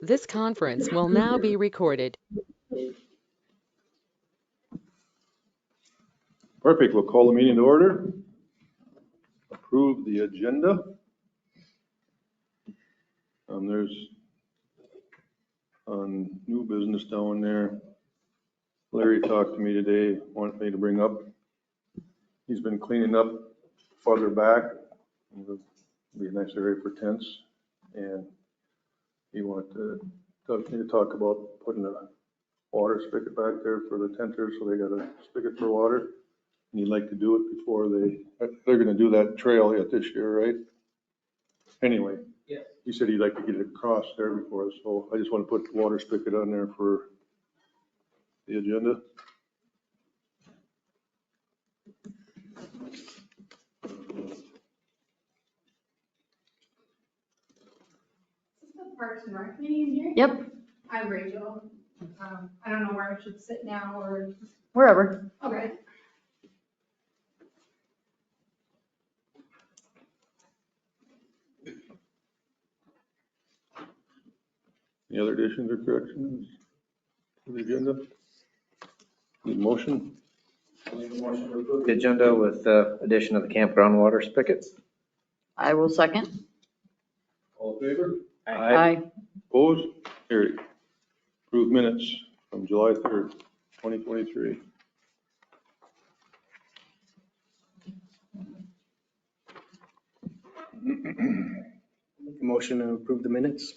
This conference will now be recorded. Perfect. We'll call the meeting to order. Approve the agenda. There's new business down there. Larry talked to me today, wanted me to bring up. He's been cleaning up farther back. It'll be a nice area for tents. And he wanted to talk about putting a water spigot back there for the tenters, so they got a spigot for water. And he'd like to do it before they're gonna do that trail yet this year, right? Anyway, Yeah. he said he'd like to get it across there before us, so I just want to put the water spigot on there for the agenda. Is this the Parks and Rec meeting here? Yep, I'm Rachel. I don't know where I should sit now or, wherever. okay. Any other additions or corrections to the agenda? Need a motion? The agenda with the addition of the campground water spigot. I will second. All in favor? Aye. Opposed? Carried. Approved minutes from July 3rd, 2023. Motion to approve the minutes.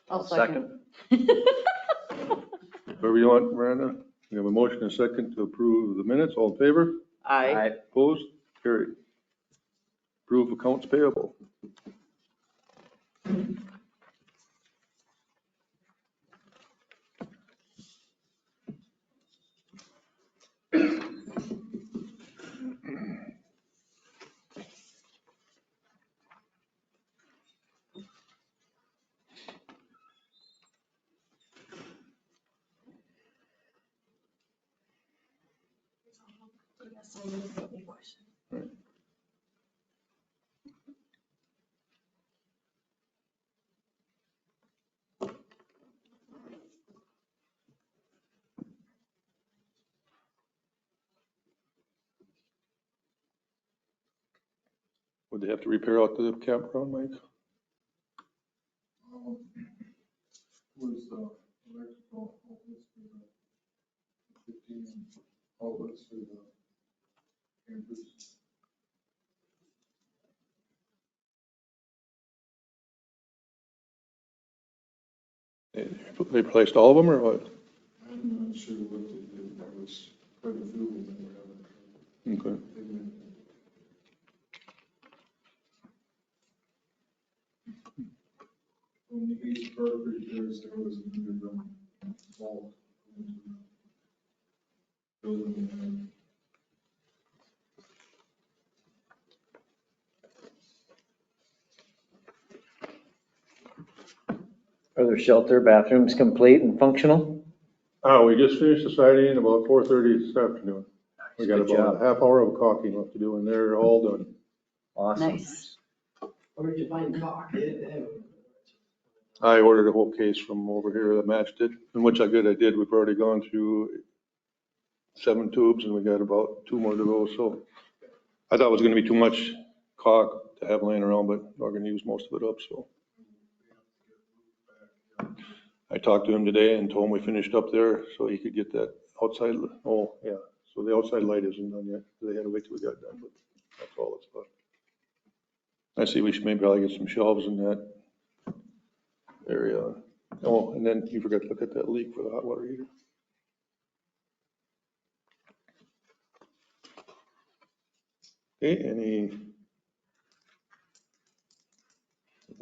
I'll second. Whatever you want, Miranda. We have a motion and a second to approve the minutes. All in favor? Aye. Opposed? Carried. Approve accounts payable. Would they have to repair out the campground, Mike? Was electrical outlets for the 15 outlets for the campers. They replaced all of them or what? I'm not sure what they did. There was quite a few that were having trouble. Okay. On the east part of repairs, there was an underground vault. Building. Are there shelter bathrooms complete and functional? Oh, we just finished the siding about 4:30 this afternoon. We got Good about job. a half hour of caulking left to do and they're all done. Awesome. Nice. Where'd you find caulk? I ordered a whole case from over here that matched it, and which I did. We've already gone through 7 tubes and we got about 2 more to go. So I thought it was gonna be too much caulk to have laying around, but we're gonna use most of it up, so. I talked to him today and told him we finished up there so he could get that outside, oh, yeah. So the outside light isn't done yet. They had to wait till we got done, but that's all it's left. I see we should maybe probably get some shelves in that area. Oh, and then you forgot to look at that leak for the hot water heater. Okay, anything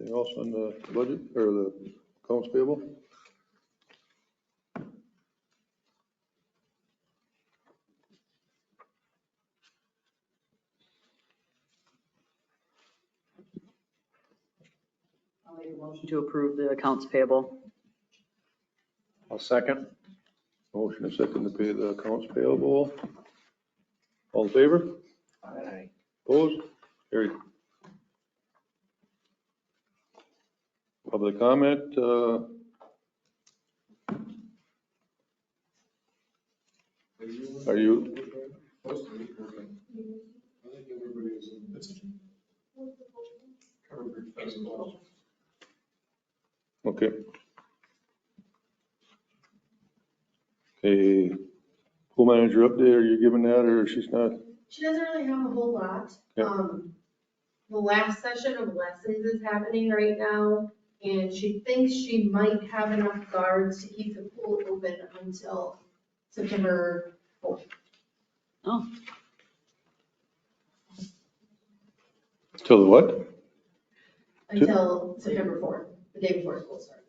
else on the budget or the accounts payable? Motion to approve the accounts payable. I'll second. Motion is second to pay the accounts payable. All in favor? Aye. Opposed? Carried. Public comment, are you, Supposed to be working. I think everybody is in business. Covered Bridge Festival. okay. Okay, pool manager update, are you giving that or she's not? She doesn't really have a whole lot. Yeah. The last session of lessons is happening right now, and she thinks she might have enough guards to keep the pool open until September 4th. Oh, Till the what? Until September 4th, the day before school starts.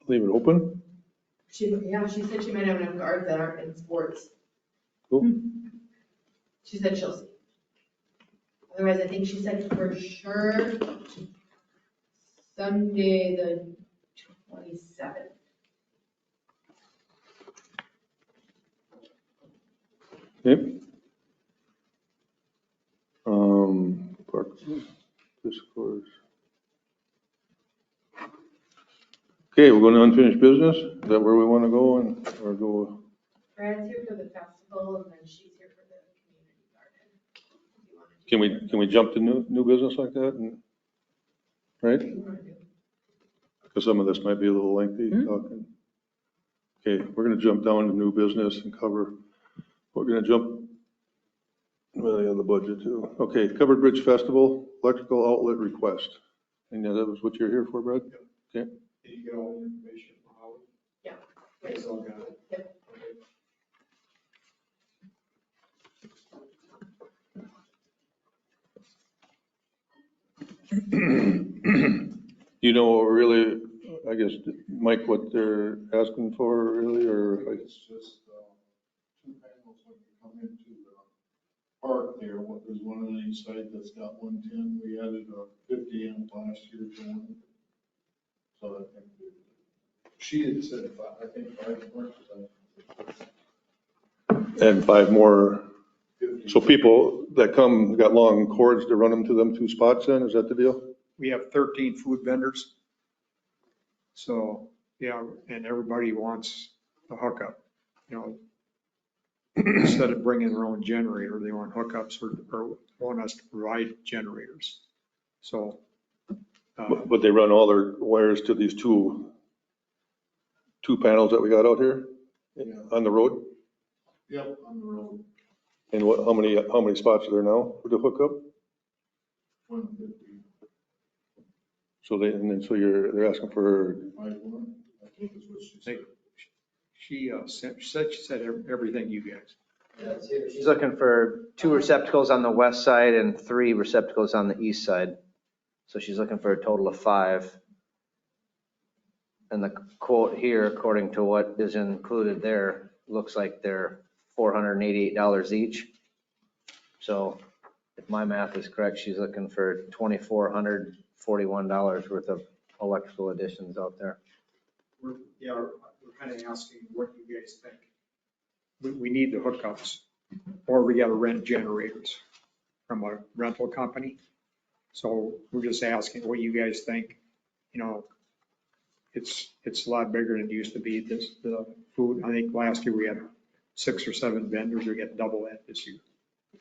Leave it open? She said she might have enough guards that aren't in sports. Cool. She said she'll see. Otherwise, I think she said for sure Sunday, the 27th. Okay. Parks, discourse. Okay, we're going to unfinished business. Is that where we want to go and, or go? Brad's here for the festival, and then she's here for the community garden. If you wanna do Can we jump to new business like that? And right? what you wanna do. Because some of this might be a little lengthy talking. Okay, we're going to jump down to new business and cover, we're going to jump, well, yeah, the budget too. Okay, Covered Bridge Festival, electrical outlet request. And that was what you're here for, Brad? Okay. Did you get all the information from Holly? Yeah. You guys all got it? Yep. You know, really, I guess, Mike, what they're asking for really, or? It's just, two panels when you come into the park there. There's one on each side that's got 110. We added a 50 amp last year to one. So I think she had said, I think 5 more. And 5 more, 50. so people that come, got long cords to run them to them 2 spots then, is that the deal? We have 13 food vendors. So, yeah, and everybody wants the hookup, you know. Instead of bringing their own generator, they want hookups or want us to provide generators. So, But they run all their wires to these two panels that we got out here on the road? Yep, on the road, And how many spots are there now for the hookup? 150, So they're asking for, 5 more, I think is what she said. she said everything you guys. She's looking for 2 receptacles on the west side and 3 receptacles on the east side. So she's looking for a total of 5. And the quote here, according to what is included there, looks like they're $488 each. So if my math is correct, she's looking for $2,441 worth of electrical additions out there. We're kind of asking what you guys think. We need the hookups, or we got to rent generators from a rental company. So we're just asking what you guys think. You know, it's a lot bigger than it used to be. The food, I think last year we had 6 or 7 vendors. We got double that this year.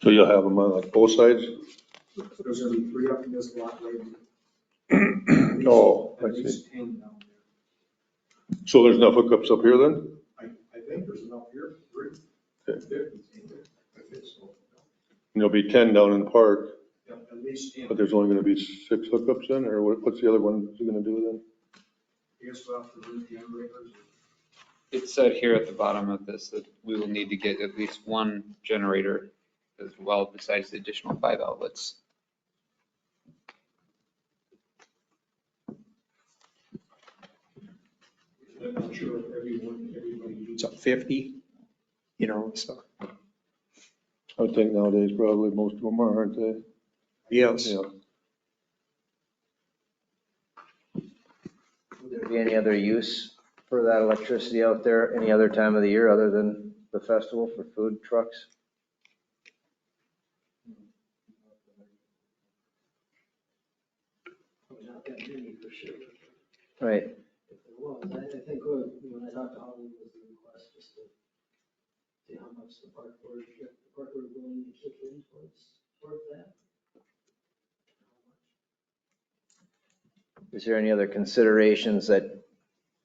so you'll have them on like both sides? There's going to be 3 up in this lot right here. Oh, I At see. least 10 down there. So there's enough hookups up here then? I think there's enough here. Okay. 50, I think so. And there'll be 10 down in the park, Yeah, at least 10. but there's only going to be 6 hookups then, or what's the other one going to do then? I guess we'll have to rent generators. It said here at the bottom of this that we will need to get at least 1 generator as well, besides the additional 5 outlets. I'm not sure if everybody needs a 50, you know, so. I would think nowadays probably most of them are, aren't they? Yes. Yeah. Would there be any other use for that electricity out there any other time of the year other than the festival for food trucks? Not that many for sure. Right. If there was, I think when I talked to Holly, was the request just to see how much the park board, if the park board willing to kick in towards that. Is there any other considerations that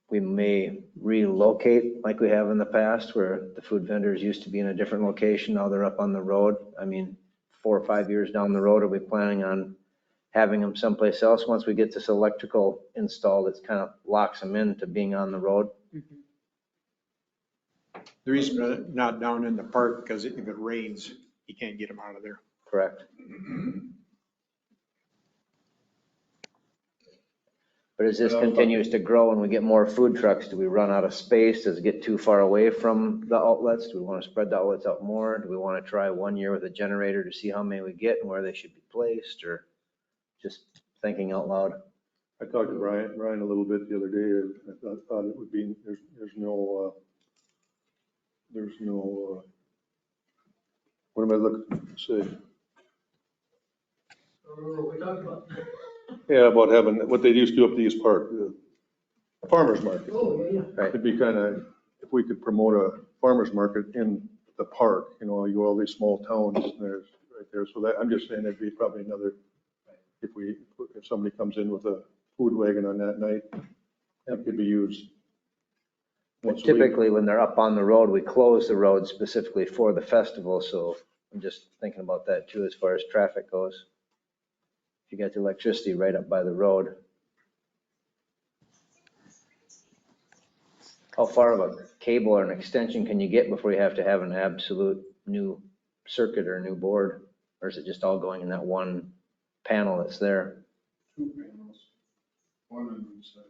we may relocate like we have in the past where the food vendors used to be in a different location, now they're up on the road? I mean, 4 or 5 years down the road, are we planning on having them someplace else once we get this electrical installed? It's kind of locks them into being on the road. The reason they're not down in the park, because if it rains, you can't get them out of there. Correct. But as this continues to grow and we get more food trucks, do we run out of space? Does it get too far away from the outlets? Do we want to spread the outlets out more? Do we want to try 1 year with a generator to see how many we get and where they should be placed, or just thinking out loud? I talked to Brian a little bit the other day. I thought it would be, there's no, what am I looking to say? We talked about. Yeah, about having, what they used to do up at the East Park, the farmer's market. Oh, yeah. It'd be kind of, if we could promote a farmer's market in the park, you know, you go all these small towns, and there's right there. So that, I'm just saying it'd be probably another, if somebody comes in with a food wagon on that night, that could be used. But once a week. typically, when they're up on the road, we close the road specifically for the festival, so I'm just thinking about that too, as far as traffic goes. If you got the electricity right up by the road. How far of a cable or an extension can you get before you have to have an absolute new circuit or new board? Or is it just all going in that one panel that's there? 2 panels, one on each side.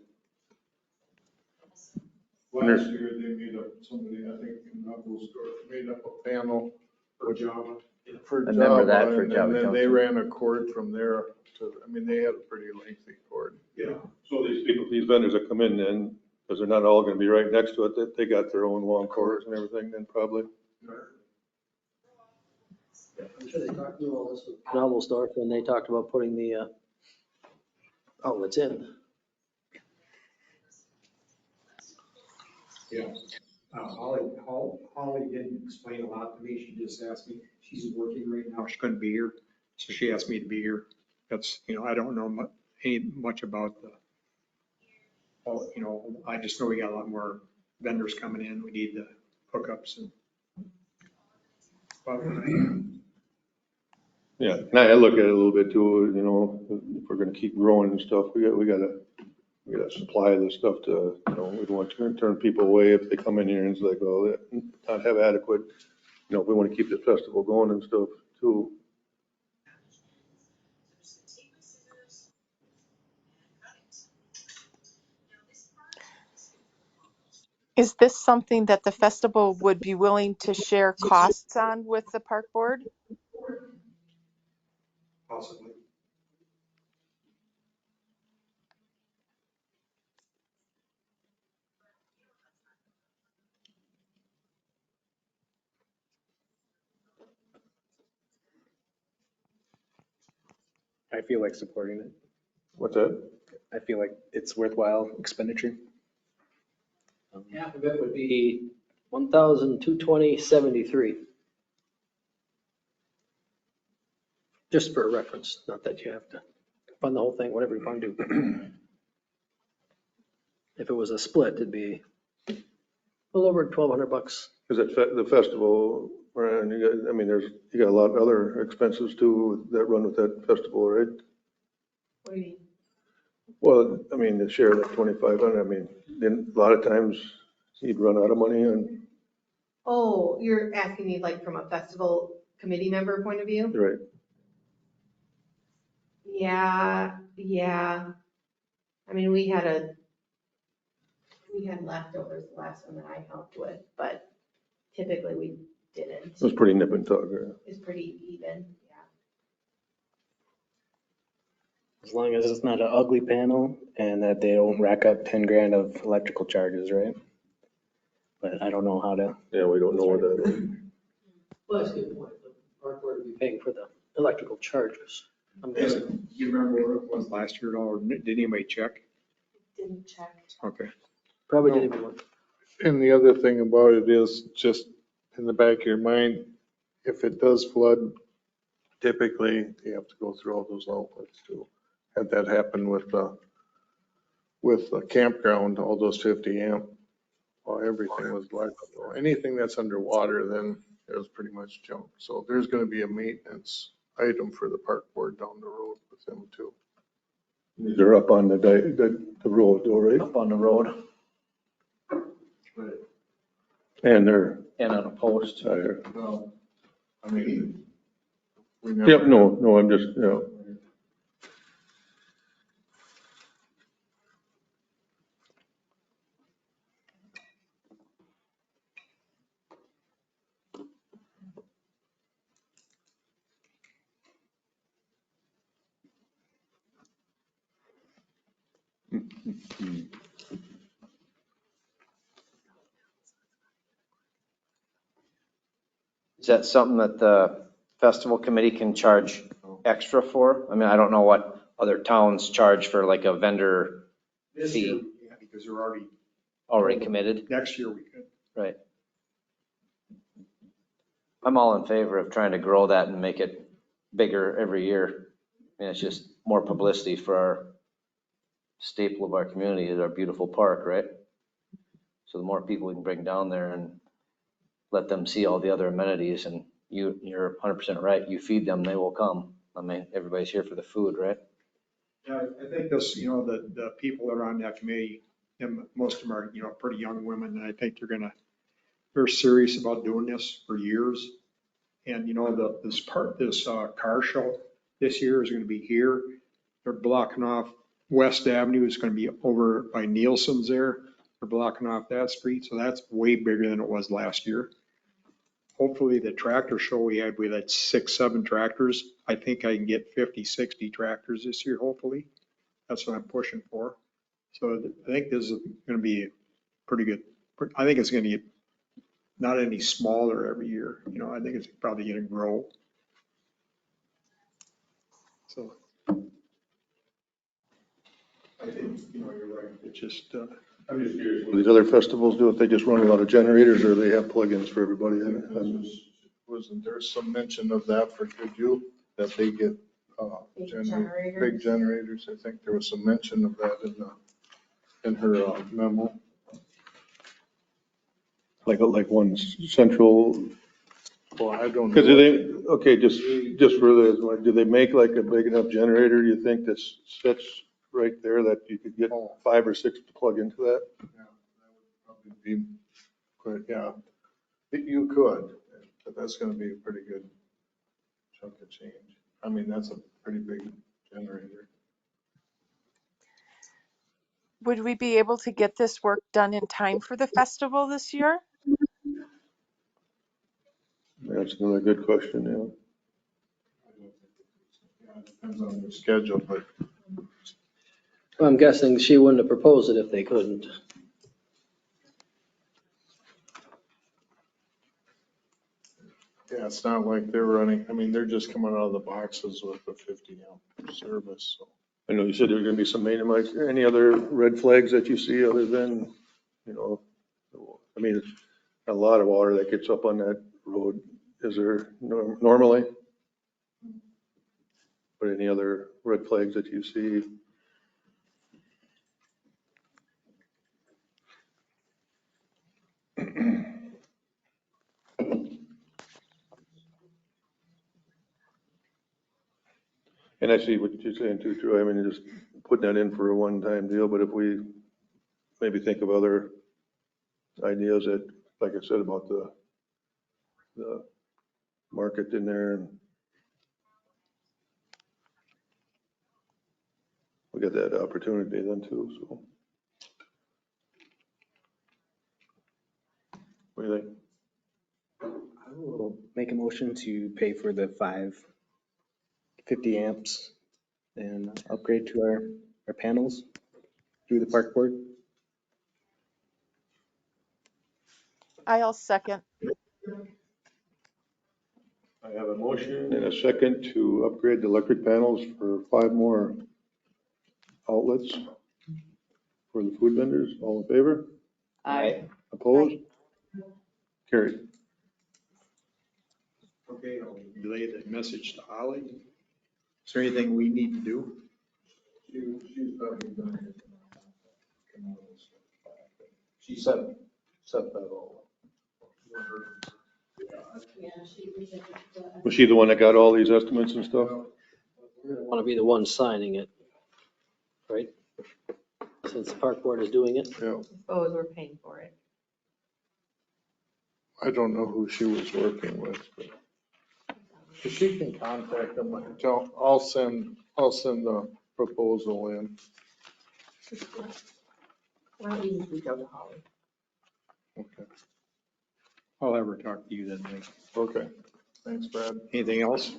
Wonder- Last year, they made up, somebody, I think, in Knuckles store, made up a panel For Java. for I remember that Java, for and Java then they Junction. ran a cord from there to, I mean, they had a pretty lengthy cord. Yeah, so these people, these vendors that come in then, because they're not all gonna be right next to it, they got their own long cords and everything then probably. I'm sure they talked through all this with Knobelsdorf when they talked about putting the outlets in. Yeah. Holly didn't explain a lot to me. She just asked me, she's working right now. She couldn't be here. So she asked me to be here. That's, I don't know much about I just know we got a lot more vendors coming in. We need the hookups and. Yeah, and I look at it a little bit too, you know, if we're gonna keep growing and stuff, we gotta supply this stuff to, we don't want to turn people away if they come in here and it's like, well, not have adequate, if we wanna keep the festival going and stuff too. Is this something that the festival would be willing to share costs on with the park board? Possibly. I feel like supporting it. What's that? I feel like it's worthwhile expenditure. Half of it would be 1,220.73. Just for reference, not that you have to fund the whole thing, whatever you want to do. If it was a split, it'd be a little over $1,200. Cause the festival, Brian, you got a lot of other expenses too that run with that festival, right? What do you mean? Well, the share of that 2,500, then a lot of times you'd run out of money and, Oh, you're asking me like from a festival committee member point of view? right, Yeah. We had leftovers the last one that I helped with, but typically we didn't. it was pretty nip and tuck. Yeah. It's pretty even, As long as it's not an ugly panel and that they don't rack up 10 grand of electrical charges, right? But I don't know how to. Yeah, we don't know what that is. Well, that's a good point. The park board would be paying for the electrical charges. I'm guessing. Do you remember what it was last year at all? Or did anybody check? Didn't check. Okay. Probably didn't even look. And the other thing about it is just in the back of your mind, if it does flood, typically you have to go through all those outlets too. Had that happen with the campground, all those 50 amp, well, everything was like, anything that's underwater, then it was pretty much junk. So there's going to be a maintenance item for the park board down the road with them too. They're up on the road though, right? Up on the road And they're, and on a post. Well, I mean, we yep, never. no, I'm just, you know. Is that something that the festival committee can charge extra for? I mean, I don't know what other towns charge for like a vendor This year, yeah, because they're already committed. next year we could. Right. I'm all in favor of trying to grow that and make it bigger every year. I mean, it's just more publicity for our staple of our community is our beautiful park, right? So the more people we can bring down there and let them see all the other amenities, and you're 100% right. You feed them, they will come. I mean, everybody's here for the food, right? Yeah, I think this, the people that are on that committee, and most of them are, pretty young women, and I think they're serious about doing this for years. And, this car show this year is gonna be here. They're blocking off West Avenue. It's gonna be over by Nielsen's there. They're blocking off that street, so that's way bigger than it was last year. Hopefully the tractor show we had 6, 7 tractors. I think I can get 50, 60 tractors this year, hopefully. That's what I'm pushing for. So I think this is going to be pretty good. I think it's going to get not any smaller every year. I think it's probably going to grow. So I think, you're right. It's just, I'm just curious. These other festivals do it, they just run a lot of generators or they have plugins for everybody? Wasn't there some mention of that for Goodhue, that they get big generators? I think there was some mention of that in her memo. Like one central, Well, I don't know. because do they, okay, just for this, do they make like a big enough generator, you think, that sits right there that you could get 5 or 6 to plug into that? Yeah, that would probably be quite, yeah. You could, but that's gonna be a pretty good chunk of change. I mean, that's a pretty big generator. Would we be able to get this work done in time for the festival this year? That's another good question, yeah. Yeah, it depends on their schedule, but I'm guessing she wouldn't have proposed it if they couldn't. yeah, it's not like they're running, I mean, they're just coming out of the boxes with a 50 amp service, so. I know you said there were gonna be some maintenance. Any other red flags that you see other than, I mean, it's a lot of water that gets up on that road. Is there normally? But any other red flags that you see? And I see what you're saying too, Troy. I mean, just putting that in for a one-time deal, but if we maybe think of other ideas that, like I said, about the market in there, and we got that opportunity then too, so. What do you think? I will make a motion to pay for the 5 50 amps and upgrade to our panels through the park board. I'll second. I have a motion and a second to upgrade the electric panels for 5 more outlets for the food vendors. All in favor? Aye. Opposed? Carried. Okay, I'll relay the message to Holly. Is there anything we need to do? She's probably done it. She set that all. Yeah, she presented the. Was she the one that got all these estimates and stuff? We're gonna want to be the one signing it, right? Since the park board is doing it. Yeah, Suppose we're paying for it. I don't know who she was working with, but if she can contact them, I'll send the proposal in. Why don't we just reach out to Holly? Okay, I'll have her talk to you then, Mike. okay. Thanks, Brad. Anything else?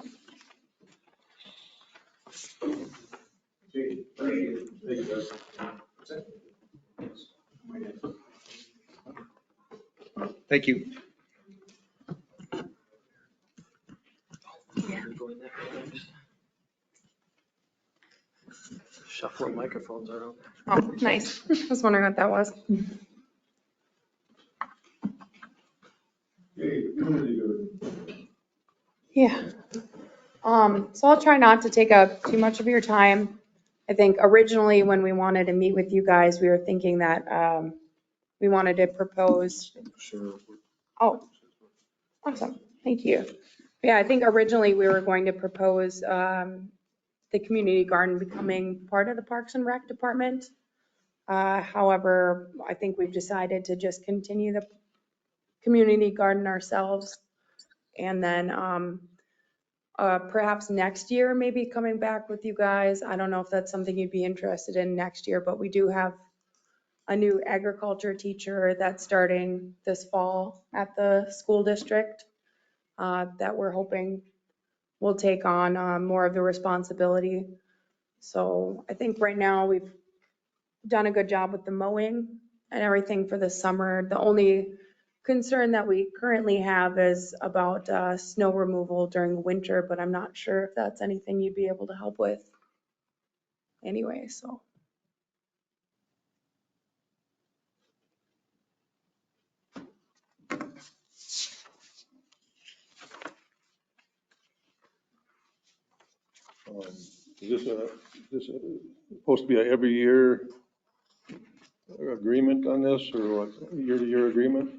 Thank you. Going that way next. Shuffling microphones around. Oh, nice. I was wondering what that was. Yeah. So I'll try not to take up too much of your time. I think originally when we wanted to meet with you guys, we were thinking that we wanted to propose. Sure. Oh, awesome. Thank you. Yeah, I think originally we were going to propose the community garden becoming part of the Parks and Rec department. However, I think we've decided to just continue the community garden ourselves. And then perhaps next year, maybe coming back with you guys. I don't know if that's something you'd be interested in next year, but we do have a new agriculture teacher that's starting this fall at the school district that we're hoping will take on more of the responsibility. So I think right now we've done a good job with the mowing and everything for the summer. The only concern that we currently have is about snow removal during winter, but I'm not sure if that's anything you'd be able to help with anyway, so. Is this supposed to be a every year agreement on this, or what, year-to-year agreement?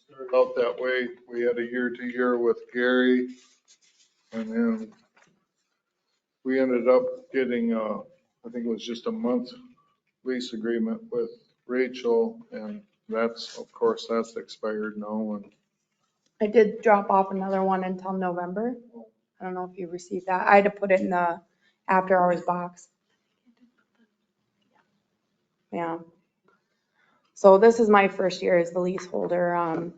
Started out that way. We had a year-to-year with Gary. And then we ended up getting, I think it was just a month lease agreement with Rachel. And that's, of course, that's expired now. And I did drop off another one until November. I don't know if you received that. I had to put it in the after hours box. Yeah. So this is my first year as the leaseholder. And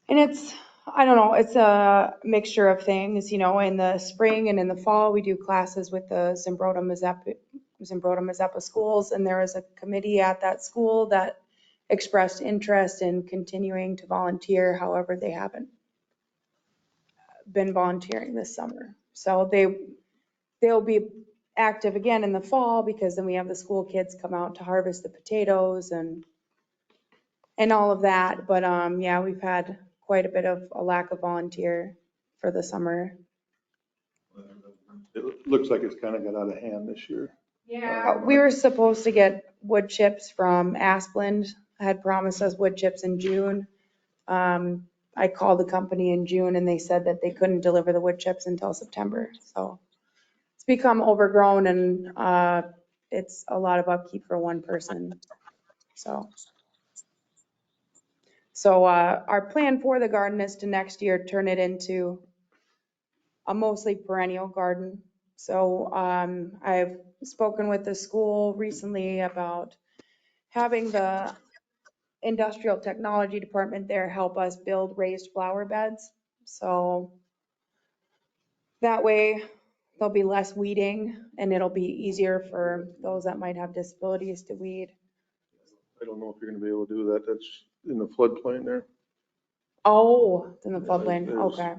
it's, I don't know, it's a mixture of things, you know, in the spring and in the fall, we do classes with the Zimbrota Mazeppa schools. And there is a committee at that school that expressed interest in continuing to volunteer. However, they haven't been volunteering this summer. So they'll be active again in the fall because then we have the school kids come out to harvest the potatoes and all of that. But yeah, we've had quite a bit of a lack of volunteer for the summer. It looks like it's kind of got out of hand this year. Yeah, we were supposed to get wood chips from Asplund. I had promised us wood chips in June. I called the company in June and they said that they couldn't deliver the wood chips until September. So it's become overgrown and it's a lot of upkeep for one person. So our plan for the garden is to next year turn it into a mostly perennial garden. So I've spoken with the school recently about having the industrial technology department there help us build raised flower beds. So that way there'll be less weeding and it'll be easier for those that might have disabilities to weed. I don't know if you're gonna be able to do that. That's in the floodplain there. Oh, it's in the floodplain, There's- okay.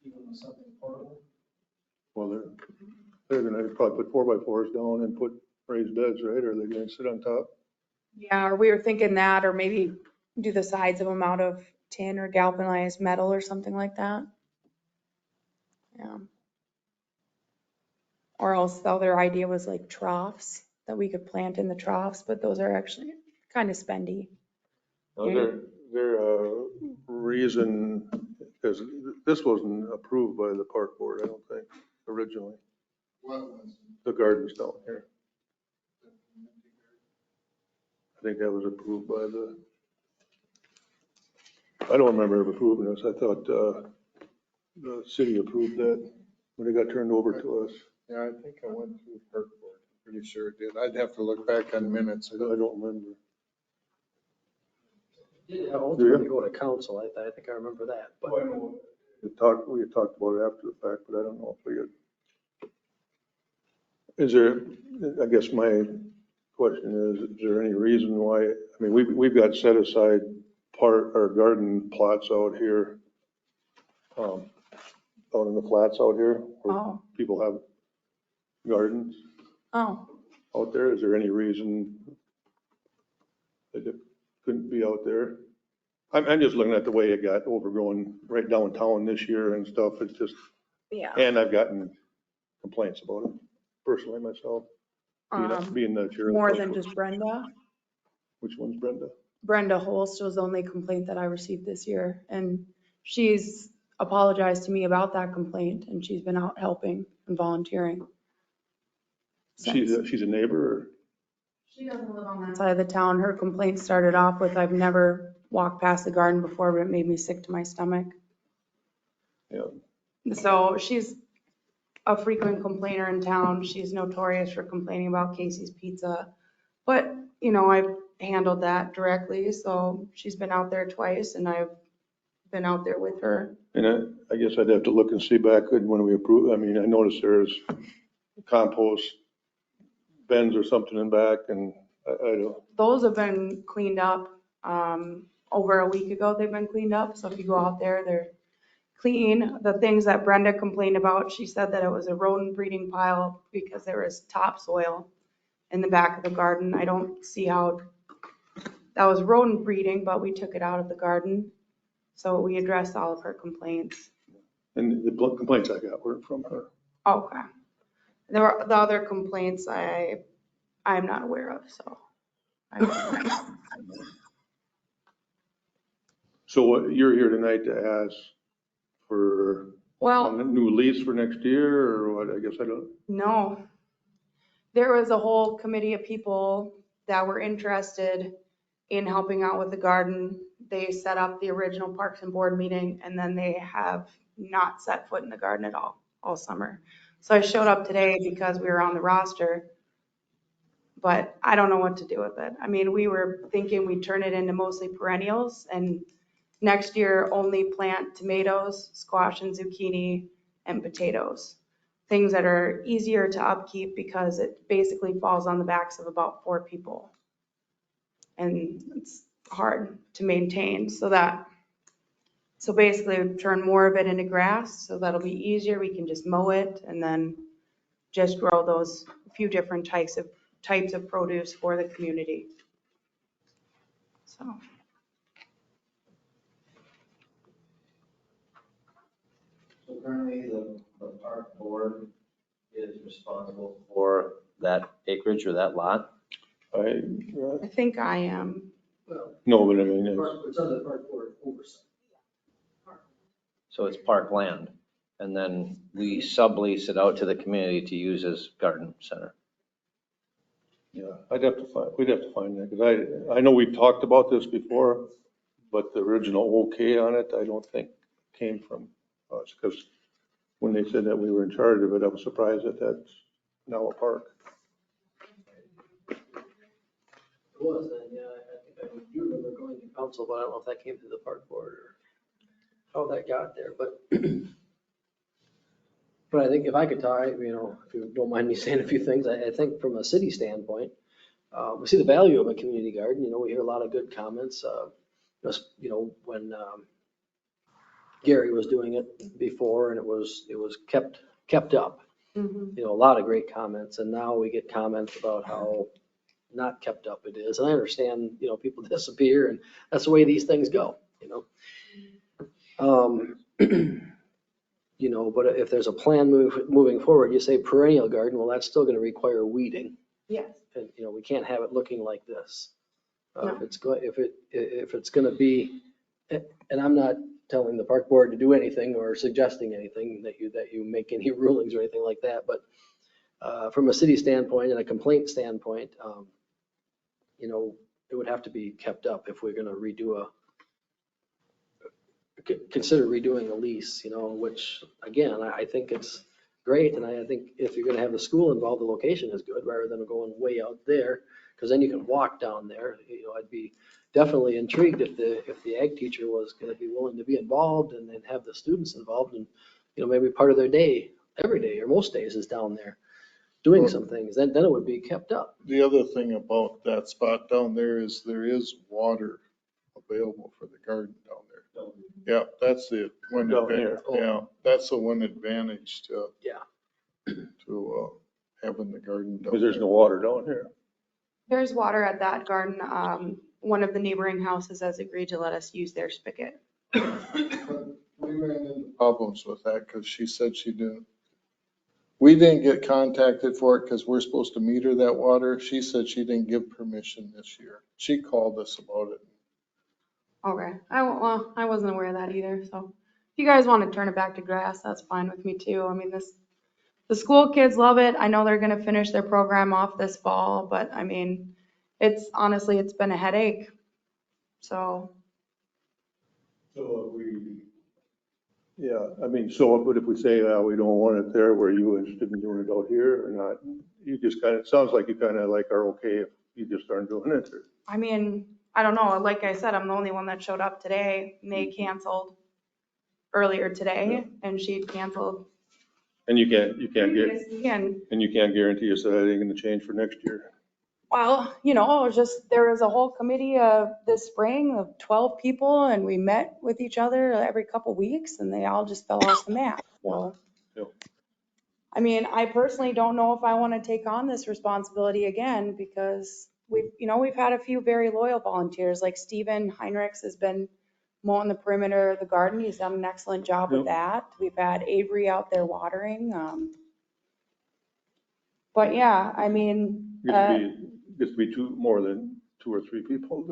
Even with something portable. Well, they're gonna probably put 4x4s down and put raised beds, right? Or they're gonna sit on top. Yeah, or we were thinking that, or maybe do the sides of them out of tin or galvanized metal or something like that. Yeah. Or else the other idea was like troughs, that we could plant in the troughs, but those are actually kind of spendy. Now, there a reason, because this wasn't approved by the park board, I don't think, originally, What was? the gardens down here. I think that was approved by I don't remember ever approving this. I thought, the city approved that when it got turned over to us. Yeah, I think I went through park board. Pretty sure it did. I'd have to look back on minutes. I don't remember. Yeah, ultimately go to council. I think I remember that, but. We had talked about it after the fact, but I don't know if we had. Is there, I guess my question is there any reason why, I mean, we've got set aside our garden plots out here, out in the flats out here, where Oh, people have gardens oh, out there. Is there any reason that it couldn't be out there? I'm just looking at the way it got overgrown right downtown this year and stuff. It's just, yeah. and I've gotten complaints about it personally myself, being the chair. of the More park than board. just Brenda. Which one's Brenda? Brenda Holst was the only complaint that I received this year, and she's apologized to me about that complaint, and she's been out helping and volunteering. since. She's a neighbor or? She doesn't live on that side of the town. Her complaint started off with, I've never walked past the garden before, but it made me sick to my stomach. Yeah. So she's a frequent complainer in town. She's notorious for complaining about Casey's Pizza. But, you know, I've handled that directly, so she's been out there twice and I've been out there with her. And I guess I'd have to look and see back when we approved. I mean, I noticed there's compost bins or something in back, and I don't. Those have been cleaned up. Over a week ago, they've been cleaned up. So if you go out there, they're clean. The things that Brenda complained about, she said that it was a rodent breeding pile because there was topsoil in the back of the garden. I don't see how that was rodent breeding, but we took it out of the garden. So we addressed all of her complaints. And the complaints I got weren't from her. Okay. There were the other complaints I'm not aware of, so. So what, you're here tonight to ask for a Well, new lease for next year, or what? I guess I don't. no. There was a whole committee of people that were interested in helping out with the garden. They set up the original Parks and Board meeting, and then they have not set foot in the garden at all summer. So I showed up today because we were on the roster, but I don't know what to do with it. I mean, we were thinking we'd turn it into mostly perennials, and next year only plant tomatoes, squash and zucchini, and potatoes. Things that are easier to upkeep because it basically falls on the backs of about 4 people. And it's hard to maintain, so basically turn more of it into grass, so that'll be easier. We can just mow it and then just grow those few different types of produce for the community. So. So currently, the park board is responsible for that acreage or that lot? I think I am. Well, No, but I mean, it's under the park board oversight. So it's park land, and then we sublease it out to the community to use as garden center. yeah, we'd have to find that, because I know we've talked about this before, but the original okay on it, I don't think came from us, because when they said that we were in charge of it, I was surprised that that's now a park. It was then, yeah, I think I do remember going to council, but I don't know if that came through the park board or how that got there, but But I think if I could talk, if you don't mind me saying a few things, I think from a city standpoint, we see the value of a community garden. We hear a lot of good comments. When Gary was doing it before and it was kept up, Mhm. a lot of great comments. And now we get comments about how not kept up it is. And I understand, people disappear and that's the way these things go, But if there's a plan moving forward, you say perennial garden, well, that's still going to require weeding. Yes. And, we can't have it looking like this. No. If it's going to be, and I'm not telling the park board to do anything or suggesting anything that you make any rulings or anything like that, but from a city standpoint and a complaint standpoint, it would have to be kept up if we're going to consider redoing a lease, which again, I think it's great. And I think if you're going to have the school involved, the location is good rather than going way out there, because then you can walk down there. I'd be definitely intrigued if the ag teacher was going to be willing to be involved and then have the students involved and, maybe part of their day, every day or most days is down there doing some things, then it would be kept up. The other thing about that spot down there is water available for the garden down there. Yeah, that's the one. Down there. Yeah, that's the one advantage to. Yeah. To having the garden down Because there's there. no water down here. There's water at that garden. One of the neighboring houses has agreed to let us use their spigot. We ran into problems with that because she said we didn't get contacted for it because we're supposed to meter that water. She said she didn't give permission this year. She called us about it. Okay, I wasn't aware of that either, so if you guys want to turn it back to grass, that's fine with me too. I mean, the school kids love it. I know they're gonna finish their program off this fall, but I mean, it's been a headache. So, So but if we say, we don't want it there, were you interested in doing it out here or not? You just it sounds like you kind of are okay if you just aren't doing it. Or- I mean, I don't know, like I said, I'm the only one that showed up today. May canceled earlier today and she canceled And you can't previously, and guarantee us that it ain't gonna change for next year. well, it was just, there was a whole committee this spring of 12 people and we met with each other every couple weeks and they all just fell off the map. So, Yep. I mean, I personally don't know if I want to take on this responsibility again because we've had a few very loyal volunteers, like Steven Heinrichs has been mowing the perimeter of the garden. He's done an excellent job with that. We've had Avery out there watering. But yeah, I mean. Gets to be more than 2 or 3 people.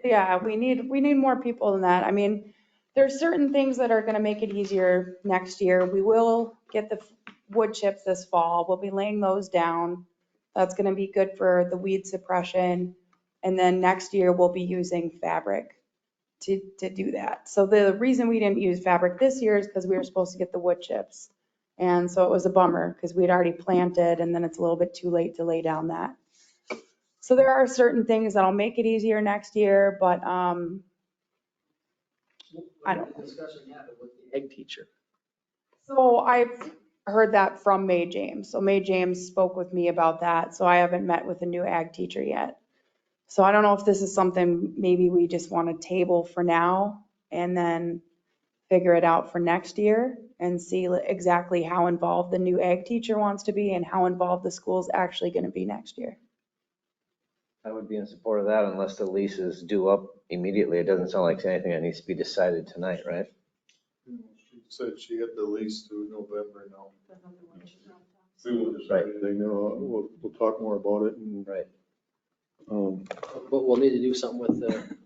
Yeah, we need more people than that. I mean, there's certain things that are going to make it easier next year. We will get the wood chips this fall. We'll be laying those down. That's going to be good for the weed suppression. And then next year we'll be using fabric to do that. So the reason we didn't use fabric this year is because we were supposed to get the wood chips. And so it was a bummer because we'd already planted and then it's a little bit too late to lay down that. So there are certain things that'll make it easier next year, but I don't know. Discussion happened with the ag teacher. So I've heard that from May James. So May James spoke with me about that. So I haven't met with a new ag teacher yet. So I don't know if this is something maybe we just want to table for now and then figure it out for next year and see exactly how involved the new ag teacher wants to be and how involved the school's actually going to be next year. I would be in support of that unless the lease is due up immediately. It doesn't sound like anything that needs to be decided tonight, right? She said she had the lease through November now. We will decide anything, we'll talk more about it and. Right. But we'll need to do something with the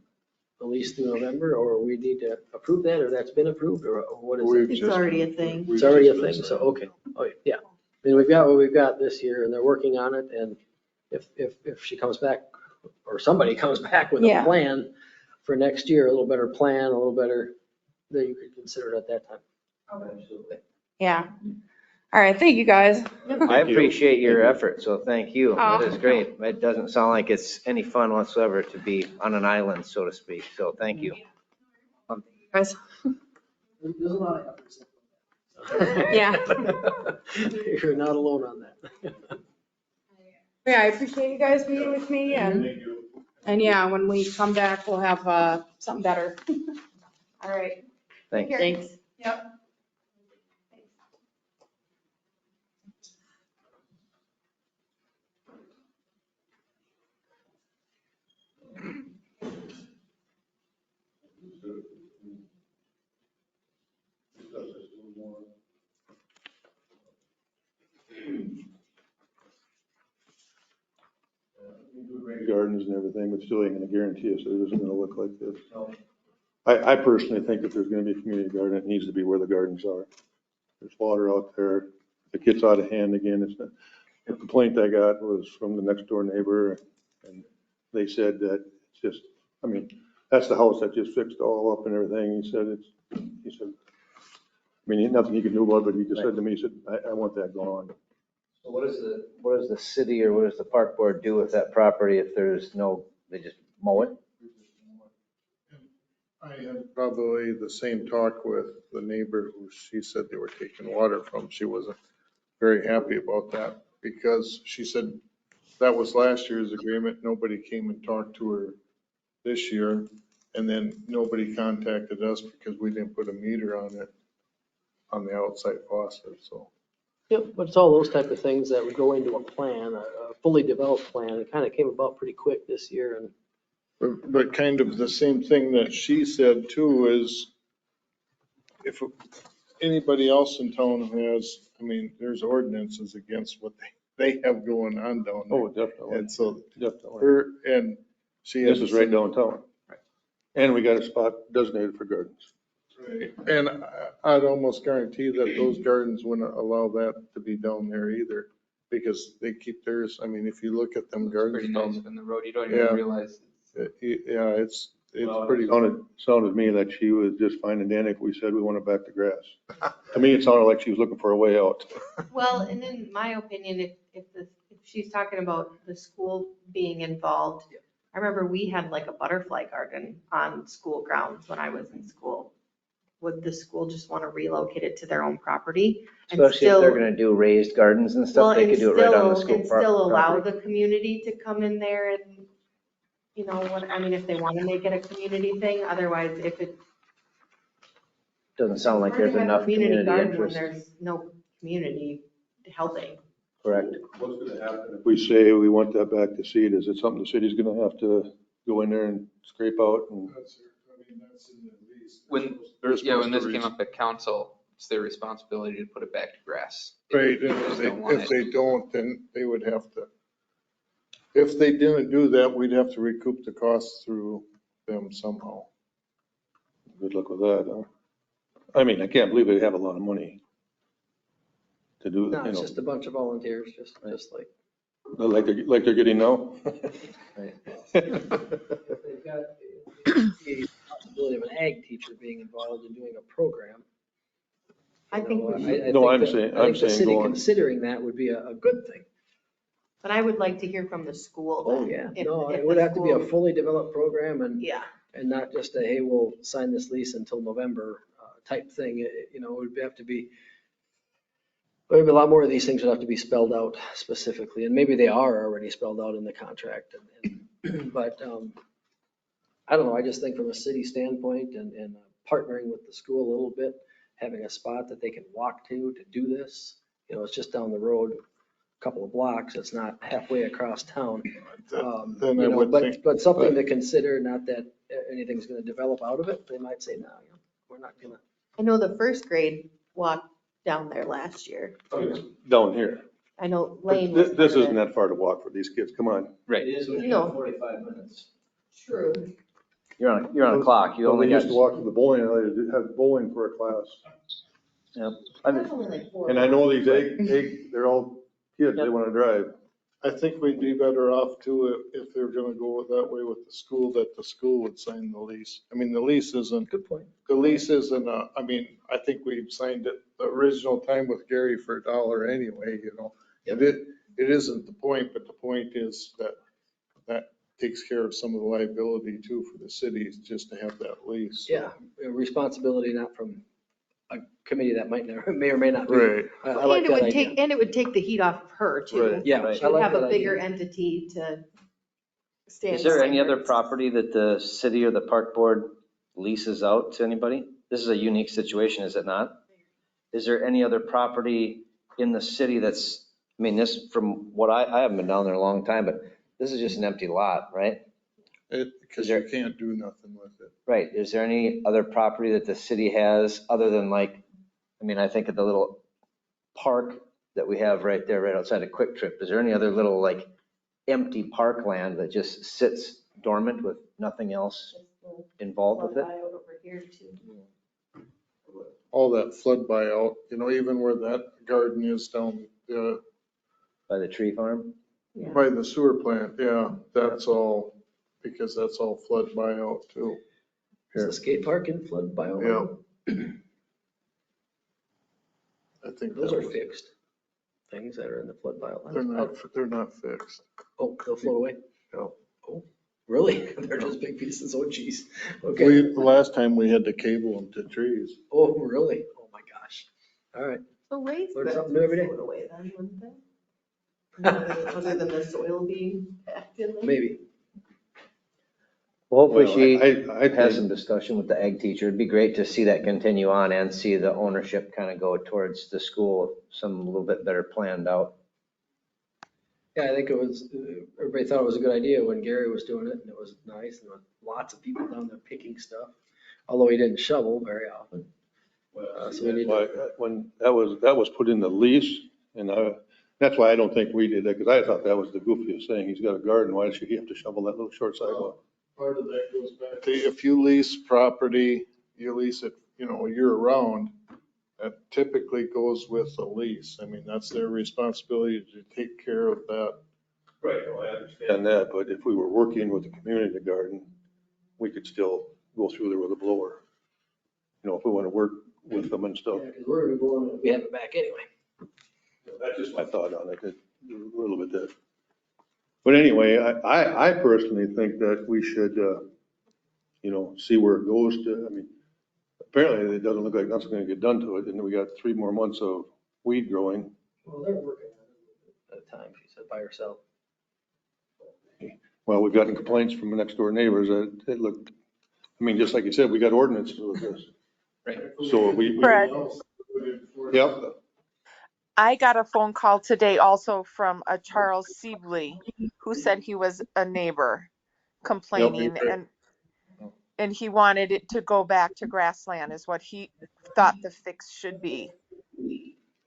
lease through November, or we need to approve that, or that's been approved, or what is it? It's already a thing. It's already a thing, so, okay. Oh, yeah. I mean, we've got what we've got this year and they're working on it. And if she comes back or somebody comes back with a plan for next year, a little better plan, a little better, then you could consider it at that time. Absolutely. Yeah. All right. Thank you, guys. I appreciate your effort, so thank you. That is great. It doesn't sound like it's any fun whatsoever to be on an island, so to speak, so thank you. Guys. There's a lot of efforts. Yeah. You're not alone on that. Yeah, I appreciate you guys meeting with me and yeah, when we come back, we'll have something better. All right. Thanks. Take care. Thanks. Yep. Gardens and everything, but still ain't gonna guarantee us that it isn't gonna look like this. I personally think if there's gonna be a community garden, it needs to be where the gardens are. There's water out there. It gets out of hand again. It's not, the complaint I got was from the next door neighbor, and they said that it's just, I mean, that's the house that just fixed all up and everything. He said, I mean, nothing he could do about it, but he just said to me, he said, I want that gone. So what does the city or what does the park board do with that property if there's no, they just mow it? I had probably the same talk with the neighbor who she said they were taking water from. She wasn't very happy about that because she said that was last year's agreement. Nobody came and talked to her this year. And then nobody contacted us because we didn't put a meter on it, on the outside faucet, so. Yep, but it's all those type of things that would go into a plan, a fully developed plan. It kind of came about pretty quick this year and But kind of the same thing that she said too is if anybody else in town has, I mean, there's ordinances against what they have going on down there. Oh, definitely. And so Definitely. and she. This is right downtown. And we got a spot designated for gardens. And I'd almost guarantee that those gardens wouldn't allow that to be down there either, because they keep theirs, I mean, if you look at them It's gardens pretty nice down, from the road. You don't Yeah. even realize. yeah, it's pretty. Sounded to me like she was just fine and dandy if we said we want it back to grass. To me, it sounded like she was looking for a way out. Well, and in my opinion, if she's talking about the school being involved, I remember we had like a butterfly garden on school grounds when I was in school. Would the school just want to relocate it to their own property? And Especially if they're still, gonna do raised gardens and well, stuff, they and could do it right on the still, school and still allow property. the community to come in there and, you know, what, I mean, if they want to make it a community thing, otherwise if it. Doesn't sound like Hard to there's have a enough community garden interest. When there's no community helping. Correct. What's gonna happen if we say we want that back to seed? Is it something the city's gonna have to go in there and scrape out and? That's in the lease. When, yeah, when this came up at council, it's their responsibility to put it back to grass. Right, and if they don't, then they would have to, if they didn't do that, we'd have to recoup the costs through them somehow. Good luck with that, huh? I mean, I can't believe they have a lot of money to do, no, you it's know, just a bunch of volunteers, just like. like they're getting now. They've got the possibility of an ag teacher being involved in doing a program. I think we should. I No, think I'm that- saying- I I'm think the saying city go on. considering that would be a good thing. But I would like to hear from the school. Oh, then, yeah. if- No, if it would the have to be a school- fully developed program and Yeah, not just a, hey, we'll sign this lease until November type thing. You know, it would have to be, maybe a lot more of these things would have to be spelled out specifically, and maybe they are already spelled out in the contract. But I don't know, I just think from a city standpoint and partnering with the school a little bit, having a spot that they can walk to do this, you know, it's just down the road, a couple of blocks, it's not halfway across town. Then I You know, would think. but something to consider, not that anything's gonna develop out of it. They might say, no, you know, we're not gonna. I know the first grade walked down there last year. Down here. I know But Lane was. This part of isn't it. that far to walk for these kids, come on. Right. It is within No. 45 minutes. True. You're on a clock. You Well, only they got. used to walk to the bowling, they had bowling for a class. Yep. I mean, That's only like 4. And I know these they're all kids, they wanna drive. I think we'd be better off too if they're gonna go that way with the school, that the school would sign the lease. I mean, the lease isn't, Good point. I mean, I think we signed it the original time with Gary for $1 anyway, you know. It isn't the point, but the point is that takes care of some of the liability too for the cities, just to have that lease. Yeah, responsibility not from a committee that may or may not be. Right. I like And it that would idea. take, and it would take the heat off of her too. Right. Yeah, She I would like have that a bigger idea. entity to stand. Is there any other standards. property that the city or the park board leases out to anybody? This is a unique situation, is it not? Is there any other property in the city that's, I mean, this, from what I haven't been down there a long time, but this is just an empty lot, right? Because you can't do nothing with it. Right. Is there any other property that the city has other than like, I mean, I think of the little park that we have right there, right outside of Quick Trip. Is there any other little like empty parkland that just sits dormant with nothing else involved with it? Buyout over here too. All that flood buyout, even where that garden is down, By the tree farm? Yeah. by the sewer plant, yeah, that's all, because that's all flood buyout too. Is the skate park in flood biome? Yeah. I think Those that are was- fixed things that are in the flood biome. They're not fixed. Oh, they'll float away? No. Oh, really? They're just big pieces? Oh, geez. Okay. The last time we had to cable them to trees. Oh, really? Oh, my gosh. All right. So raised Learn beds something new every day. would float away then, wouldn't they? Other than the soil being packed in them? Maybe. Well, hopefully Well, she I has think- some discussion with the ag teacher. It'd be great to see that continue on and see the ownership kind of go towards the school, some a little bit better planned out. Yeah, I think it was, everybody thought it was a good idea when Gary was doing it, and it was nice, and there were lots of people down there picking stuff, although he didn't shovel very often. So we need to, Well, when that was put in the lease, and that's why I don't think we did that, because I thought that was the goofiest thing. He's got a garden, why should he have to shovel that little short sidewalk? Part of that goes back to, if you lease property, you lease it, year round, that typically goes with the lease. I mean, that's their responsibility to take care of that. Right, no, I understand that, but if we were working with the community garden, we could still go through there with a blower. If we want to work with them and stuff. because we're gonna go on, we have it back anyway. That's just my thought on it, a little bit that. But anyway, I personally think that we should, see where it goes to. I mean, apparently it doesn't look like nothing's going to get done to it, and we got 3 more months of weed growing. Well, they're working on it at a time, she said, by herself. Well, we've gotten complaints from the next door neighbors that it looked, I mean, just like you said, we got ordinances with this. Right. So we. Fred. Yep. I got a phone call today also from a Charles Sibley who said he was a neighbor complaining and he wanted it to go back to grassland is what he thought the fix should be.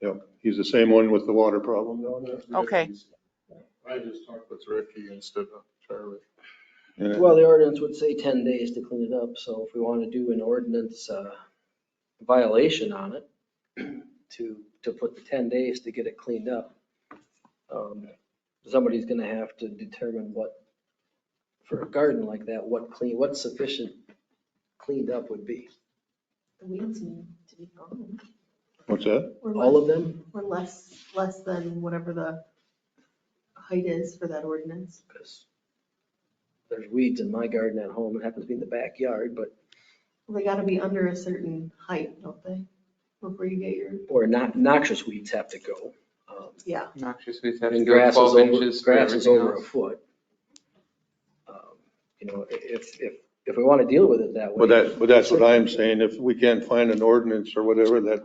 Yep, he's the same one with the water problem down there. Okay. I just talked with Ricky instead of Charlie. Yeah. Well, the ordinance would say 10 days to clean it up, so if we want to do an ordinance violation on it, to put the 10 days to get it cleaned up, somebody's going to have to determine what, for a garden like that, what sufficient cleaned up would be. The weeds need to be gone. What's that? Or All less- of them? Or less than whatever the height is for that ordinance. Because there's weeds in my garden at home. It happens to be in the backyard, but, Well, they gotta be under a certain height, don't they? Before you get your, or noxious weeds have to go. yeah. Noxious weeds have to And go grass is 12 over, inches for grass is everything over a else. foot. If we want to deal with it that way. But that's what I'm saying, if we can't find an ordinance or whatever that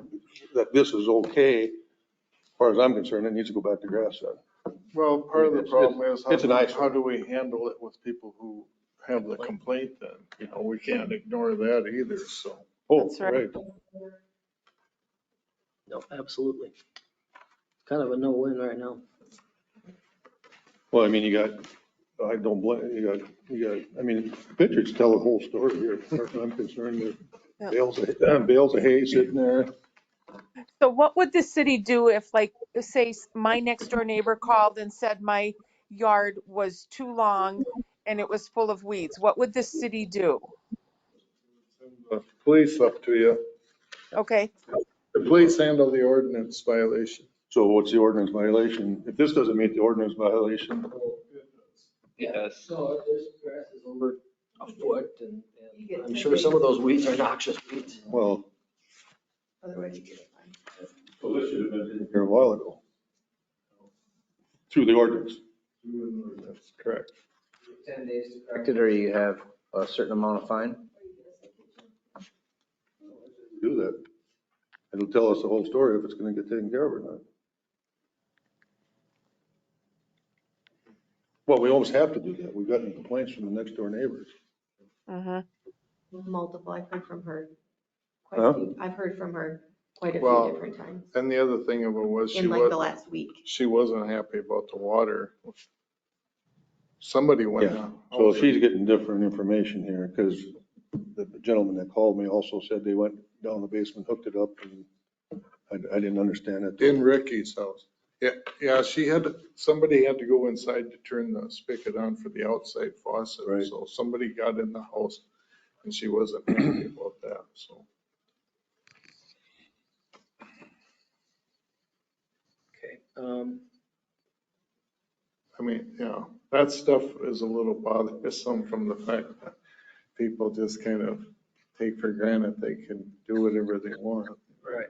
this is okay, as far as I'm concerned, it needs to go back to grassland. Well, part of the problem is, it's an eyesore. how do we handle it with people who have the complaint then? We can't ignore that either, so. Oh, That's right. No, absolutely. Kind of a no-win right now. Well, I mean, I don't blame, I mean, pictures tell the whole story here, as far as I'm concerned. Yeah. Bales of hay sitting there. So what would the city do if, like, say my next door neighbor called and said my yard was too long and it was full of weeds? What would the city do? Send the police up to you. Okay, The police handle the ordinance violation. So what's the ordinance violation? If this doesn't meet the ordinance violation, It does. So if this grass is over a foot, and I'm sure some of those weeds are noxious weeds. well, Otherwise you get a fine. So this should have been taken care of a while ago. Through the ordinance. That's correct. 10 days to correct it, or you have a certain amount of fine? Do that. It'll tell us the whole story if it's gonna get taken care of or not. Well, we almost have to do that. We've gotten complaints from the next door neighbors. Multiple, I've heard from her quite Huh? a few, I've heard from her quite a few Well, different times And the other thing of it was in like the last week. she wasn't happy about the water. Somebody went Yeah. down. So she's getting different information here, because the gentleman that called me also said they went down the basement, hooked it up, and I didn't understand it. In Ricky's house. Yeah, somebody had to go inside to turn the spigot on for the outside faucet. Right. So somebody got in the house and she wasn't happy about that, so. Okay. I mean, yeah, that stuff is a little bothersome from the fact that people just kind of take for granted they can do whatever they want. Right.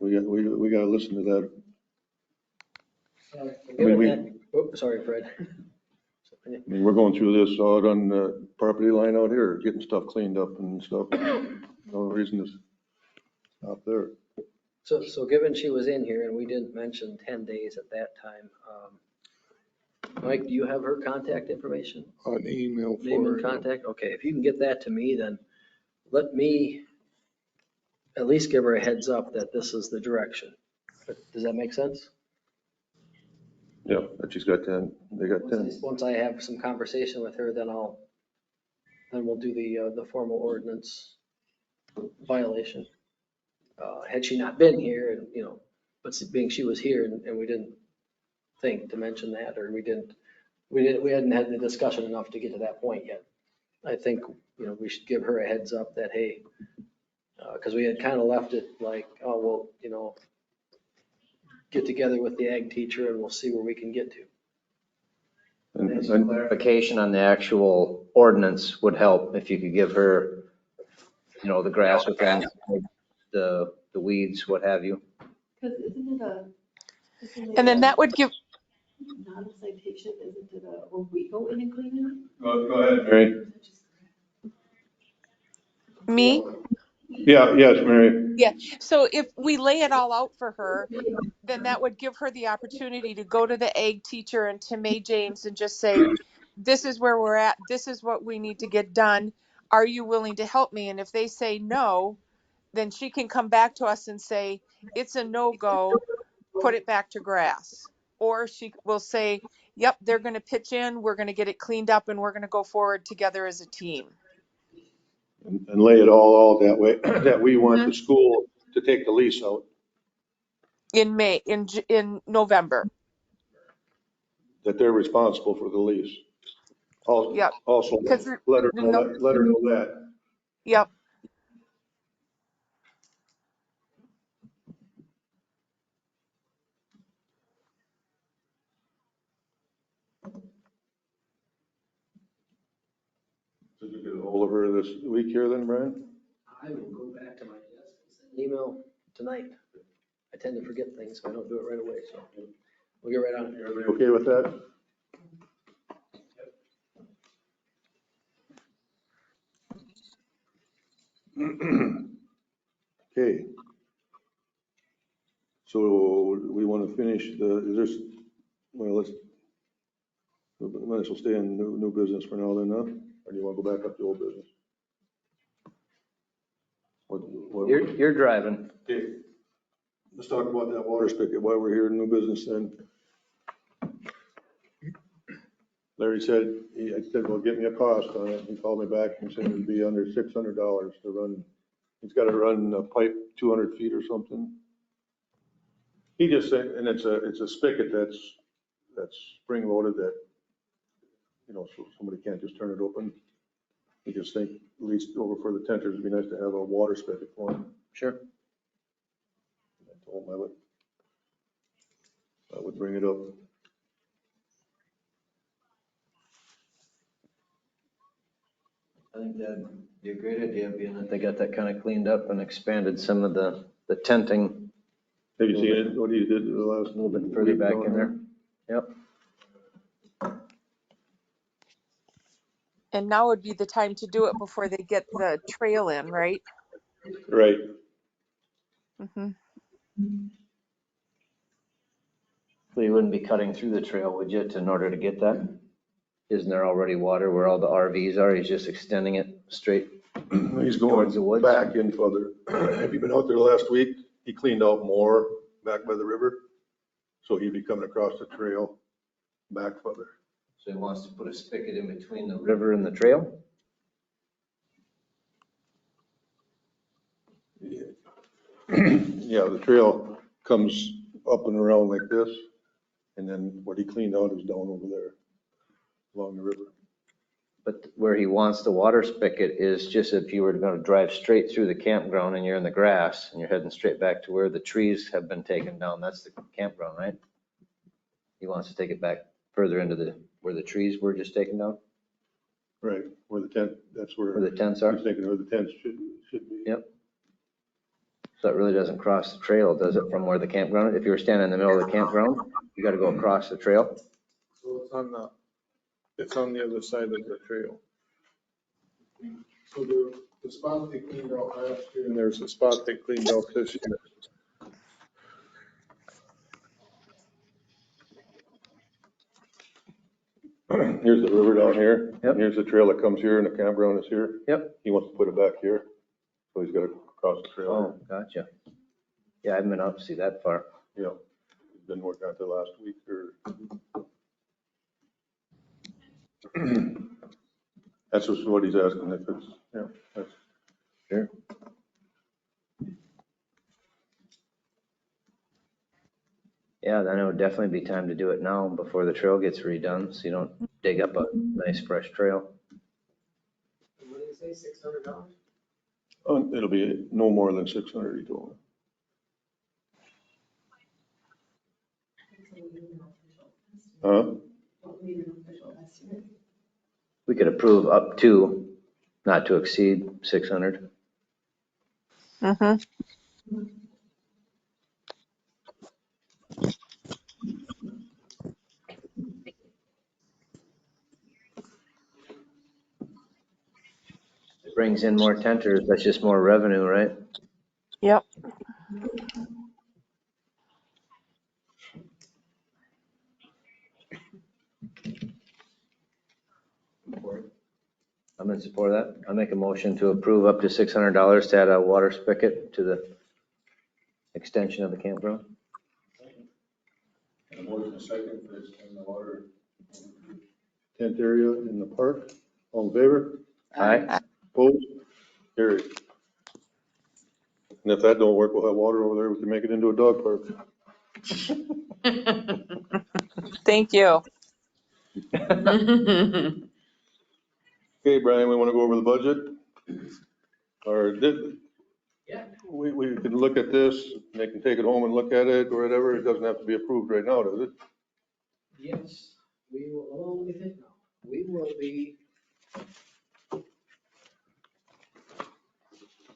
We gotta listen to that. Sorry, Fred. I mean, we're going through this out on the property line out here, getting stuff cleaned up and stuff. No reason to stop there. So given she was in here and we didn't mention 10 days at that time, Mike, do you have her contact information? An email Name for and her. contact? Okay, if you can get that to me, then let me at least give her a heads up that this is the direction. Does that make sense? Yeah, but she's got 10, they got 10. Once I have some conversation with her, then we'll do the formal ordinance violation. Had she not been here and, but being she was here and we didn't think to mention that, or we hadn't had the discussion enough to get to that point yet. I think, we should give her a heads up that, hey, because we had kind of left it like, oh, well, get together with the ag teacher and we'll see where we can get to. And Clarification on the actual ordinance would help if you could give her, the grass within the weeds, what have you. Because isn't it And then that would give, not a citation, isn't it when we go in and clean Go ahead, Mary. me? Yeah, yes, Mary. Yeah, so if we lay it all out for her, then that would give her the opportunity to go to the ag teacher and to May James and just say, this is where we're at, this is what we need to get done. Are you willing to help me? And if they say no, then she can come back to us and say, it's a no-go, put it back to grass. Or she will say, yep, they're going to pitch in, we're going to get it cleaned up, and we're going to go forward together as a team. And lay it all out that way, that we want the school to take the lease out. In November. That they're responsible for the lease. Yep. Also, let her know that. Yep. Did you get a hold of her this week here then, Brian? I will go back to my desk and send an email tonight. I tend to forget things, so I don't do it right away, so we'll get right on it. Everybody okay with that? Okay. So we want to finish we might as well stay in new business for now then, huh? Or do you want to go back up to old business? You're driving. Okay. Let's talk about that water spigot while we're here in new business then. Larry said, I said, well, get me a cost on it. He called me back and said it'd be under $600 to run. He's got to run a pipe 200 feet or something. He just said, and it's a spigot that's spring loaded that, so somebody can't just turn it open. He just think, at least over for the tenters, it'd be nice to have a water spigot for him. Sure. I told him I would bring it up. I think that Be a great idea, being that they got that kind of cleaned up and expanded some of the tenting Have you seen it, what he did the last? a little bit further week back down in there. Yep. And now would be the time to do it before they get the trail in, right? Right. Mhm. So you wouldn't be cutting through the trail, would you, in order to get that? Isn't there already water where all the RVs are? He's just extending it straight. He's Towards the going woods? back in further. Have you been out there last week? He cleaned out more back by the river. So he'd be coming across the trail back further. So he wants to put a spigot in between the river and the trail? Yeah, the trail comes up and around like this. And then what he cleaned out is down over there along the river. But where he wants the water spigot is just if you were going to drive straight through the campground and you're in the grass and you're heading straight back to where the trees have been taken down, that's the campground, right? He wants to take it back further into where the trees were just taken down, Right, where the tent, that's where. where the tents are? He's thinking where the tents should be. Yep. So it really doesn't cross the trail, does it, from where the campground, if you were standing in the middle of the campground, you got to go across the trail? So it's on the other side of the trail. So the spot they cleaned out last year. And there's a spot they cleaned out this year. Here's the river down here. Yep. Here's the trail that comes here and the campground is here. Yep. He wants to put it back here. So he's got to cross the trail. Oh, gotcha. Yeah, I haven't been out to see that far. Yeah. Been working on it the last week or. That's just what he's asking if it's, yeah, that's. Sure. Yeah, then it would definitely be time to do it now before the trail gets redone, so you don't dig up a nice fresh trail. What did you say, $600? It'll be no more than 600, he told me. Huh? We could approve up to, not to exceed 600. Mhm. It brings in more tenters, that's just more revenue, right? Yep. I'm in support of that. I'll make a motion to approve up to $600 to add a water spigot to the extension of the campground. And more than a second for extending the water tent area in the park. All in favor? Aye. Opposed? Carried. And if that don't work, we'll have water over there. We can make it into a dog park. Thank you. Okay, Brian, we want to go over the budget? Or we can look at this, they can take it home and look at it or whatever. It doesn't have to be approved right now, does it? Yes, we will, let me think now. We will be, I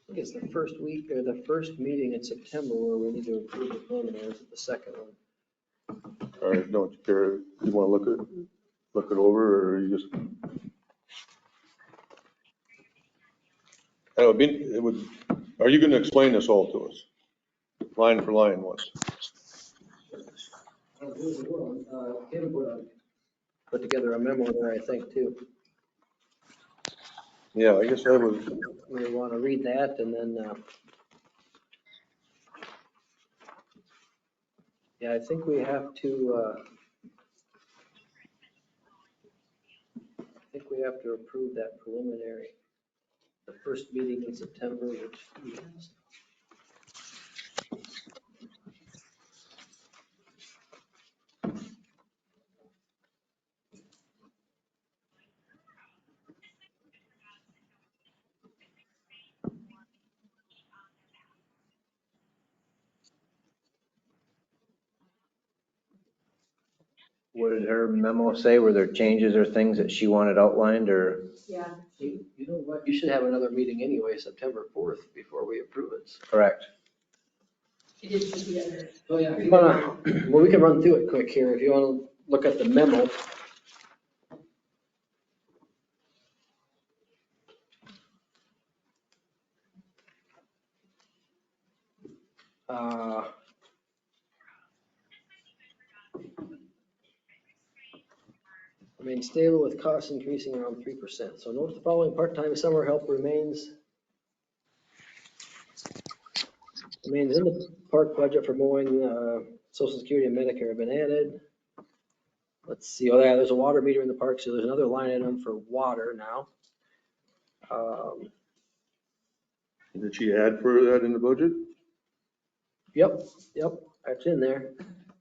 think it's the first week or the first meeting in September where we need to approve the preliminaries at the second one. Or don't you care? You want to look it over or you just? Are you going to explain this all to us? Line for line once? Kim put together a memo there, I think, too. Yeah, I guess I was. We want to read that and then, yeah, I think we have to, approve that preliminary, the first meeting in September, which we asked. What did her memo say? Were there changes or things that she wanted outlined or? Yeah. You know what, you should have another meeting anyway, September 4th, before we approve it. Correct. She did put together. Oh, yeah. If you wanna, well, we can run through it quick here. If you want to look at the memo. Remain stable with costs increasing around 3%. So note the following: part-time summer help remains in the park budget for mowing. Social Security and Medicare have been added. Let's see, oh yeah, there's a water meter in the park, so there's another line item for water now. Did she add for that in the budget? Yep, that's in there.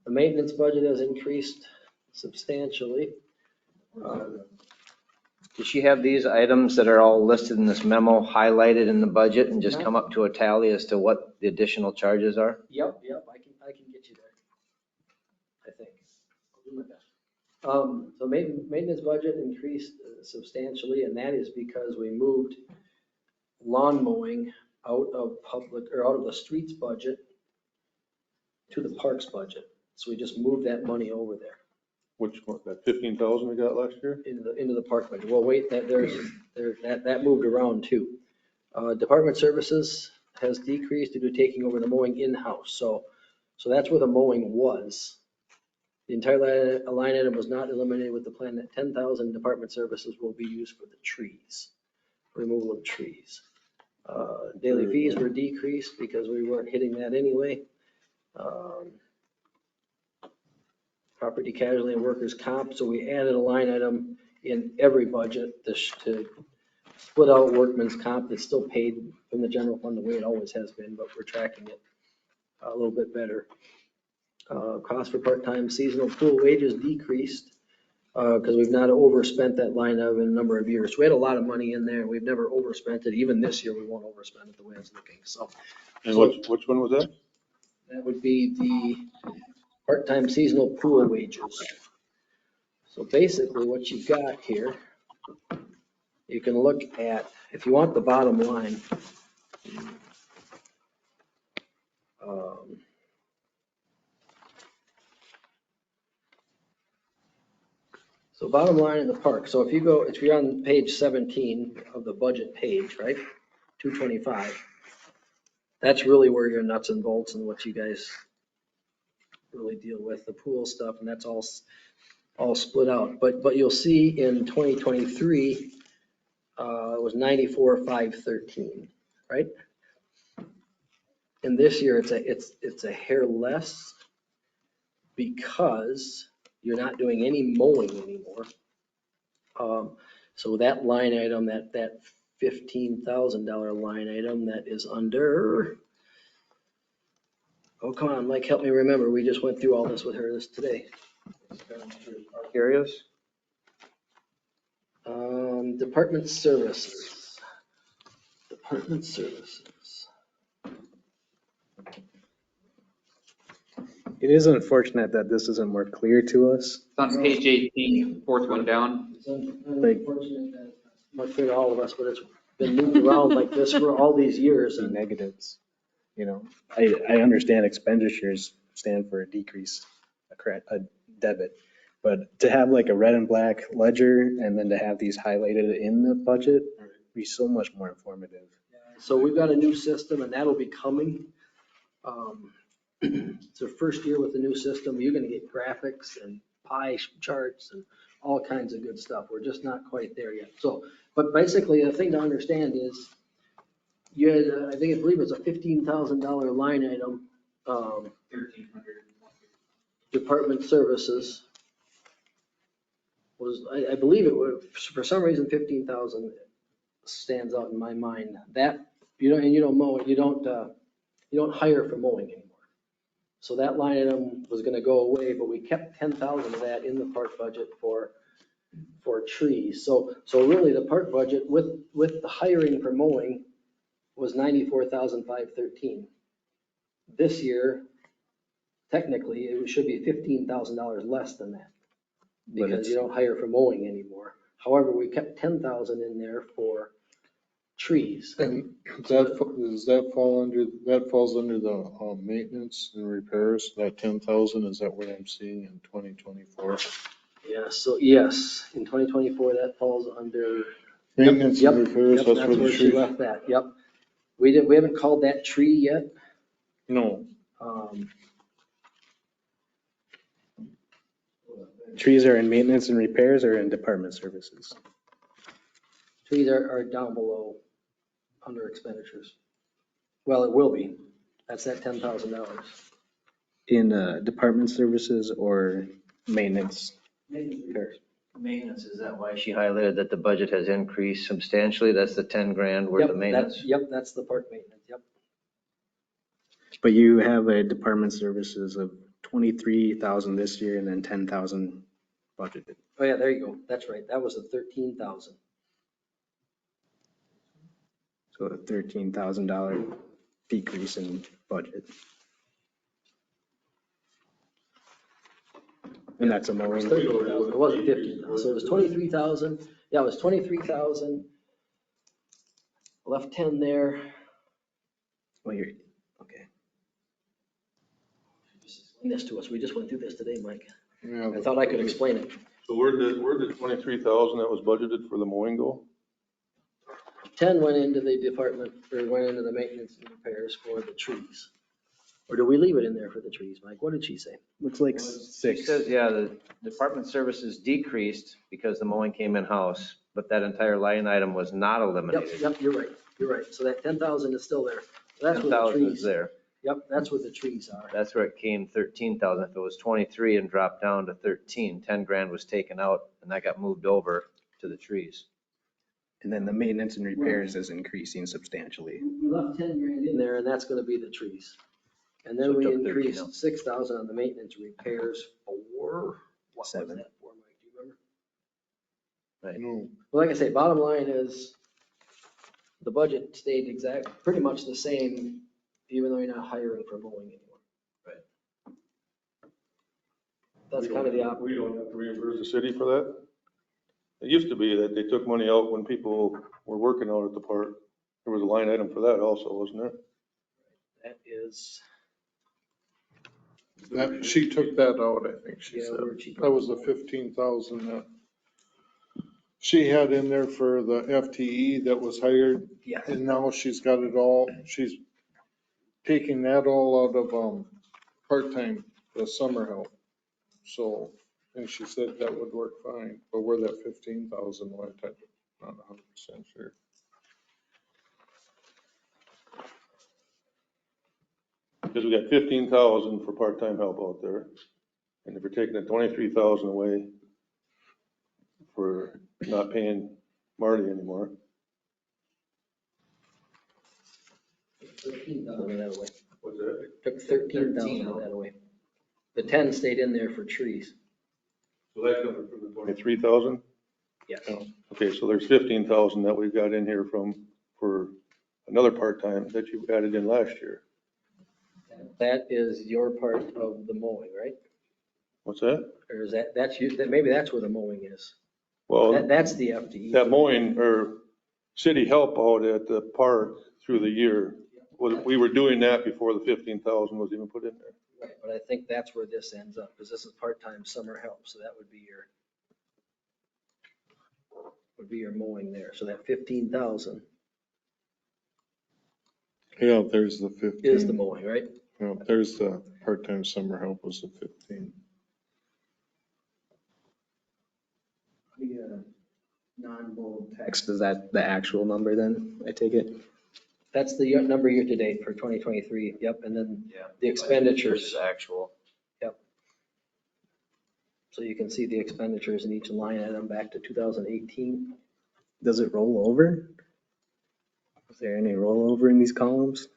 The maintenance budget has increased substantially. Does she have these items that are all listed in this memo highlighted in the budget and just come up to a tally as to what the additional charges are? Yep, I can get you there. I think. I'll do my best. So maintenance budget increased substantially, and that is because we moved lawn mowing out of the streets budget to the parks budget. So we just moved that money over there. Which one, that 15,000 we got last year? Into the park budget. Well, wait, that moved around too. Department services has decreased due to taking over the mowing in-house. So that's where the mowing was. The entire line item was not eliminated with the plan that 10,000 department services will be used for the trees, removal of trees. Daily fees were decreased because we weren't hitting that anyway. Property casualty and workers' comp, so we added a line item in every budget to split out workman's comp that's still paid from the general fund the way it always has been, but we're tracking it a little bit better. Cost for part-time seasonal pool wages decreased because we've not overspent that line item in a number of years. We had a lot of money in there. We've never overspent it. Even this year, we won't overspend it the way it's looking. And which one was that? That would be the part-time seasonal pool wages. So basically what you've got here, you can look at, if you want the bottom line, so bottom line in the park. So if you're on page 17 of the budget page, right? 225, that's really where your nuts and bolts and what you guys really deal with, the pool stuff, and that's all split out. But you'll see in 2023, it was 94,513, right? And this year it's a hair less because you're not doing any mowing anymore. So that line item, that $15,000 line item that is under, oh, come on, Mike, help me remember. We just went through all this with her today. Curious? Department services. Department services. It is unfortunate that this isn't more clear to us. It's on page 18, fourth one down. It's unfortunate that it's not clear to all of us, but it's been moved around like this for all these years. The And negatives, I understand expenditures stand for a decrease, a debit, but to have like a red and black ledger and then to have these highlighted in the budget would be so much more informative. so we've got a new system and that'll be coming. It's the first year with the new system. You're going to get graphics and pie charts and all kinds of good stuff. We're just not quite there yet. So, but basically the thing to understand is you had, I believe it's a $15,000 line item, 1,300. department services was, I believe it was, for some reason, 15,000 stands out in my mind. That, you don't mow, you don't hire for mowing anymore. So that line item was gonna go away, but we kept 10,000 of that in the park budget for trees. So really the park budget with the hiring for mowing was 94,513. This year, technically, it should be $15,000 less than that. But because you it's, don't hire for mowing anymore. However, we kept 10,000 in there for trees. And does that fall under, that falls under the maintenance and repairs, that 10,000, is that what I'm seeing in 2024? Yeah, so yes, in 2024, that falls under. Maintenance Yep, and repairs, yep, that's where the she tree. left that, yep. We haven't called that tree yet. No, trees are in maintenance and repairs or in department services? Trees are down below under expenditures. Well, it will be. That's that $10,000. In department services or maintenance? Repairs. Maintenance, is that why she highlighted that the budget has increased substantially? That's the 10 grand worth of maintenance? Yep, that's the park maintenance, yep. But you have a department services of 23,000 this year and then 10,000 budgeted. Oh, yeah, there you go. That's right. That was the 13,000. So a $13,000 decrease in budget. And that's a It mowing. was 13,000. It wasn't 15,000. So it was 23,000. Yeah, it was 23,000. Left 10 there. Well, you're, okay. Explain this to us. We just went through this today, Mike. yeah. I thought I could explain it. So where'd the 23,000 that was budgeted for the mowing go? 10 went into the department, or went into the maintenance and repairs for the trees. Or do we leave it in there for the trees, Mike? What did she say? Looks like She 6. says, yeah, the department services decreased because the mowing came in-house, but that entire line item was not Yep, eliminated. yep, you're right. You're right. So that 10,000 is still there. So that's where the 10,000 is trees. there. Yep, that's where the trees are. That's where it came 13,000. If it was 23 and dropped down to 13, 10 grand was taken out and that got moved over to the trees. And then the maintenance and repairs is increasing substantially. We left 10 grand in there and that's gonna be the trees. And then So it we took 13 increased out. 6,000 on the maintenance repairs for, what was 7. that for, Mike? Do you remember? No, Well, like I say, bottom line is the budget stayed pretty much the same, even though you're not hiring for mowing anymore. Right. That's kind of the We don't have to reimburse the city for that? It used to be that they took money out when people were working out at the park. There was a line item for that also, wasn't there? That is, that, she took that out, I think she yeah, said. where'd she go? That was the 15,000 that she had in there for the FTE that was hired. Yeah. And now she's got it all, she's taking that all out of, part-time, the summer help. So, and she said that would work fine, but where that 15,000 went, I'm not 100% sure. Because we got 15,000 for part-time help out there. And if we're taking the 23,000 away for not paying Marty anymore. 13,000 of that away. What's that? Took 13,000 of that away. The 10 stayed in there for trees. So that comes from the 23,000? Yes. Okay, so there's 15,000 that we got in here for another part-time that you added in last year. That is your part of the mowing, right? What's that? Or is that's you, maybe that's where the mowing is. Well, That's the FTE. that mowing or city help out at the park through the year, we were doing that before the 15,000 was even put in there. Right, but I think that's where this ends up, because this is part-time summer help, so that would be your mowing there. So that 15,000 Yeah, there's the 15. is the mowing, right? Yeah, there's the part-time summer help was the 15. The non-bold text, is that the actual number then, I take it? That's the number year to date for 2023. Yep, and then Yeah. the expenditures. Is actual. Yep. So you can see the expenditures in each line item back to 2018. Does it roll over? Is there any rollover in these columns?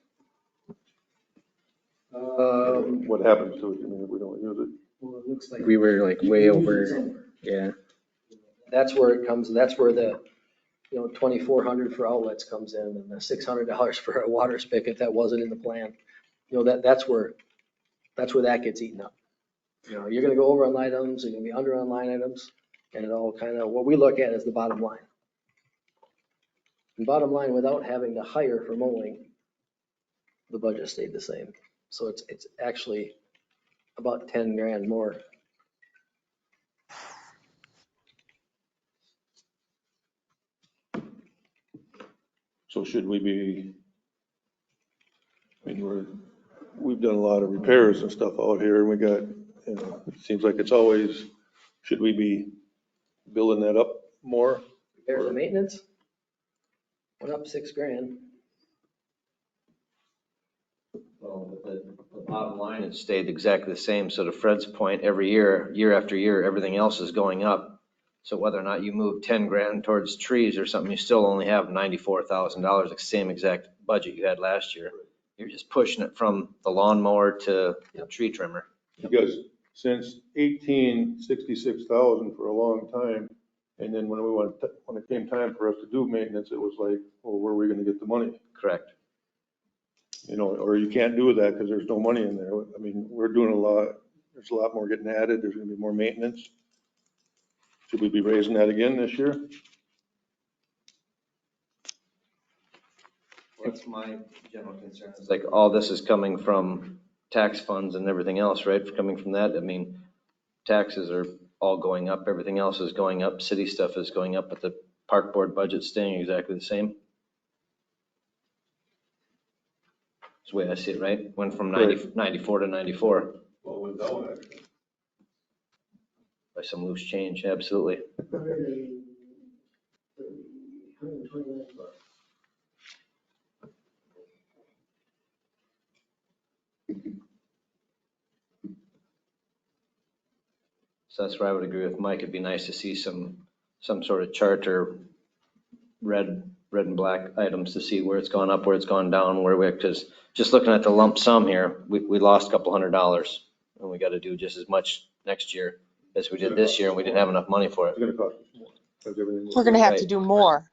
What happens to it, I mean, if we don't use it? Well, it looks like. We were like way over, yeah. That's where it comes, that's where the, 2,400 for outlets comes in and the $600 for a water spigot that wasn't in the plan. That's where that gets eaten up. You know, you're gonna go over on line items, you're gonna be under on line items, and it all kind of, what we look at is the bottom line. And bottom line, without having to hire for mowing, the budget stayed the same. So it's actually about 10 grand more. So should we be, I mean, we've done a lot of repairs and stuff out here, and we got, you know, it seems like it's always, should we be building that up more? Repairs and maintenance went up 6 grand. Well, the bottom line has stayed exactly the same. So to Fred's point, every year, year after year, everything else is going up. So whether or not you move 10 grand towards trees or something, you still only have $94,000, the same exact budget you had last year. You're just pushing it from the lawnmower to the tree trimmer. Because since 18, 66,000 for a long time, and then when it came time for us to do maintenance, it was like, well, where are we gonna get the money? Correct. You know, or you can't do that because there's no money in there. I mean, we're doing a lot, there's a lot more getting added, there's gonna be more maintenance. Should we be raising that again this year? What's my general concern? It's like all this is coming from tax funds and everything else, right? Coming from that, I mean, taxes are all going up, everything else is going up, city stuff is going up, but the park board budget's staying exactly the same. That's the way I see it, right? Went from 94 to 94. Well, without it. By some loose change, absolutely. So that's where I would agree with Mike. It'd be nice to see some sort of chart or red and black items to see where it's gone up, where it's gone down, because just looking at the lump sum here, we lost a couple $100, and we got to do just as much next year as we did this year, and we didn't have enough money for It's it. gonna cost us more. Because everything We're gonna have Right. to do more.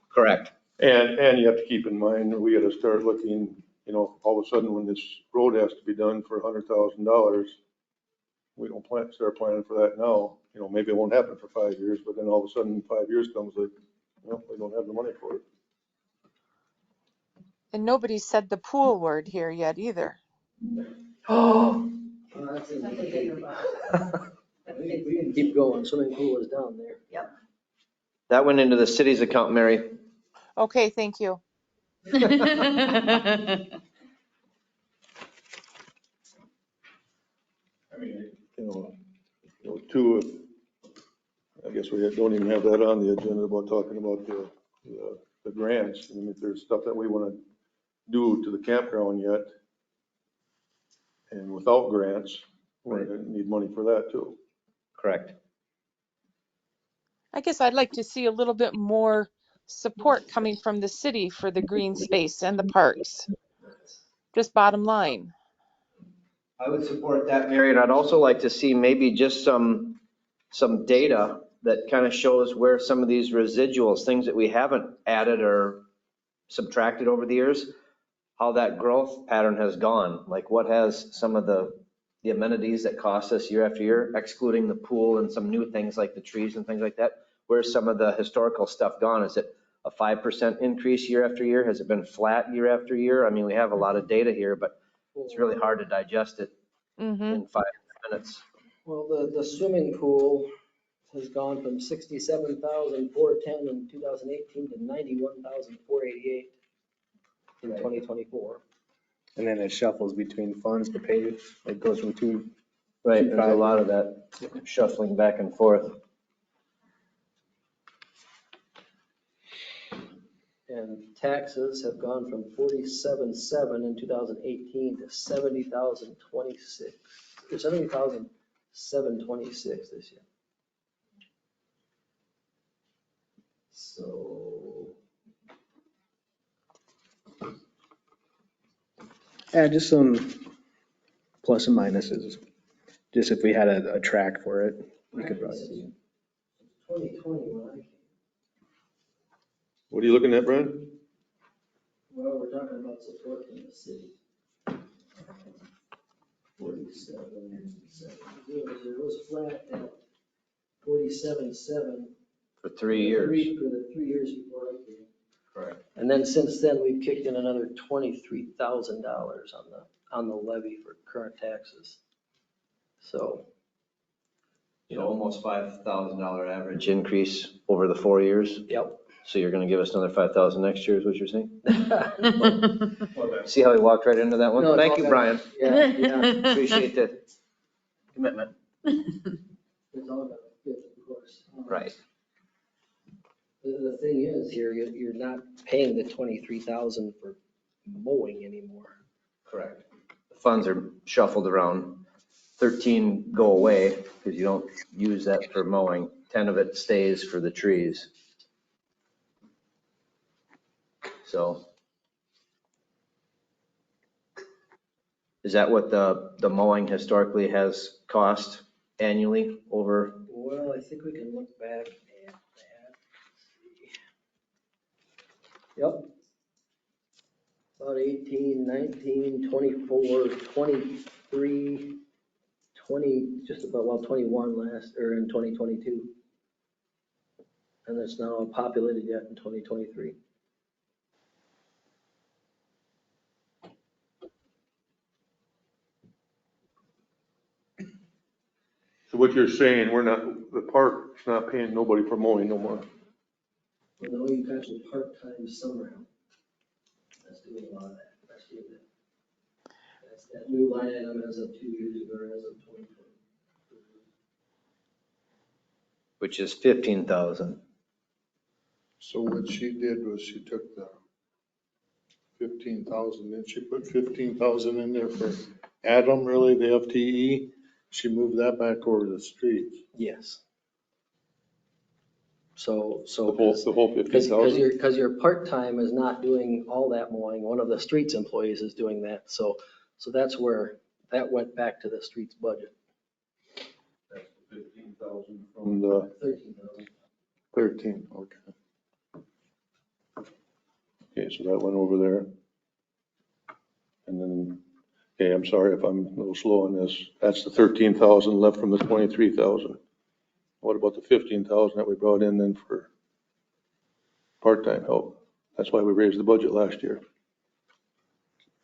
Correct. And you have to keep in mind, we gotta start looking, you know, all of a sudden when this road has to be done for $100,000, we don't start planning for that now. You know, maybe it won't happen for 5 years, but then all of a sudden 5 years comes like, well, we don't have the money for it. And nobody said the pool word here yet either. Oh. We can keep going. Swimming pool is down there. That went into the city's account, Mary. Okay, thank you. I mean, you know, two, I guess we don't even have that on the agenda about talking about the grants. I mean, if there's stuff that we want to do to the campground yet, and without grants, we're going to need money for that too. Correct. I guess I'd like to see a little bit more support coming from the city for the green space and the parks. Just bottom line. I would support that, Mary, and I'd also like to see maybe just some data that kind of shows where some of these residuals, things that we haven't added or subtracted over the years, how that growth pattern has gone. Like what has some of the amenities that cost us year after year, excluding the pool and some new things like the trees and things like that, where's some of the historical stuff gone? Is it a 5% increase year after year? Has it been flat year after year? I mean, we have a lot of data here, but it's really hard to digest it in 5 minutes. Well, the swimming pool has gone from 67,410 in 2018 to 91,488 in 2024. And then it shuffles between funds to pay. It goes from two. Right, there's a lot of that shuffling back and forth. And taxes have gone from 47,700 in 2018 to 70,026, or 70,726 this year. So. Yeah, just some plus and minuses. Just if we had a track for it, we could probably see. 2020, What are you looking at, Brian? well, we're talking about support from the city. It was flat at 47.7. For 3 years. For the 3 years before I came. Correct. And then since then, we've kicked in another $23,000 on the levy for current taxes. So. So almost $5,000 average increase over the 4 years. Yep. So you're gonna give us another 5,000 next year is what you're saying? See how he walked right into that one? No, it's Thank all you, good. Brian. Yeah, yeah. Appreciate the commitment. It's all about fit, of course. Right. The thing is, here, you're not paying the 23,000 for mowing anymore. Correct. The funds are shuffled around. 13 go away because you don't use that for mowing. 10 of it stays for the trees. So. Is that what the mowing historically has cost annually over? Well, I think we can look back at that. Yep. About 18, 19, 24, 23, 20, just about, well, 21 in 2022. And it's now populated yet in 2023. So what you're saying, the park's not paying nobody for mowing no more. Well, no, you got your part-time summer help. That's doing a lot of that. That's doing that. That's that new line item as of 2 years ago, or as of 2020. Which is 15,000. So what she did was she took the 15,000, then she put 15,000 in there for Adam, really, the FTE. She moved that back over to the streets. Yes. So. The whole Because 15,000? your part-time is not doing all that mowing. One of the streets employees is doing that. So that's where that went back to the streets budget. 15,000 from the 13,000. 13, okay. Okay, so that went over there. And then, okay, I'm sorry if I'm a little slow on this. That's the 13,000 left from the 23,000. What about the 15,000 that we brought in then for part-time help? That's why we raised the budget last year.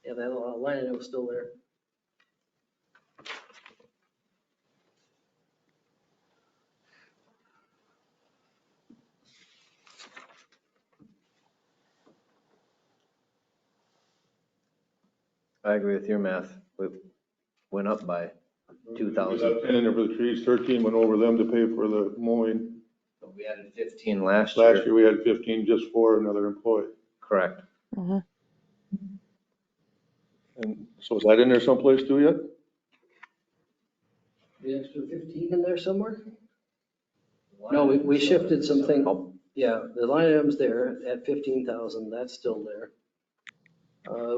Yeah, that line item was still there. I agree with your math. We went up by 2,000. We left 10 in there for the trees, 13 went over them to pay for the mowing. So we added 15 last year. Last year, we had 15 just for another employee. Correct. And so is that in there someplace too yet? The extra 15 in there somewhere? No, we shifted some things. Yeah, the line item's there at 15,000. That's still there.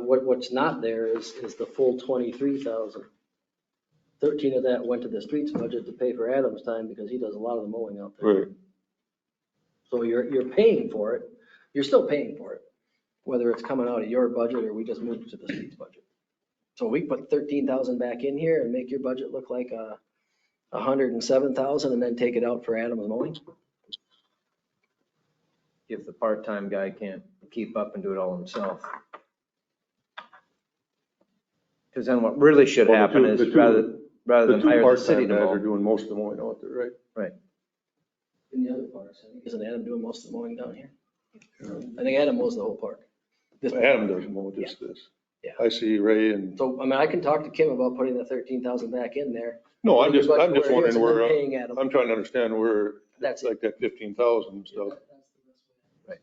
What's not there is the full 23,000. 13 of that went to the streets budget to pay for Adam's time because he does a lot of the mowing out there. Right. So you're paying for it. You're still paying for it, whether it's coming out of your budget or we just moved it to the streets budget. So we put 13,000 back in here and make your budget look like 107,000 and then take it out for Adam's mowing. If the part-time guy can't keep up and do it all himself. Because then what really should Well, happen is rather than hire the city to guys are mow. doing most of the mowing out there, right? In the other parks, isn't Adam doing most of the mowing down here? I think Adam mows the whole park. Adam doesn't mow just this. Yeah. I see Ray and, So, I mean, I can talk to Kim about putting the 13,000 back in there. no, I'm just Putting your wondering budget where, it is and then paying Adam. I'm trying to understand where, That's it. like that 15,000 stuff. Right.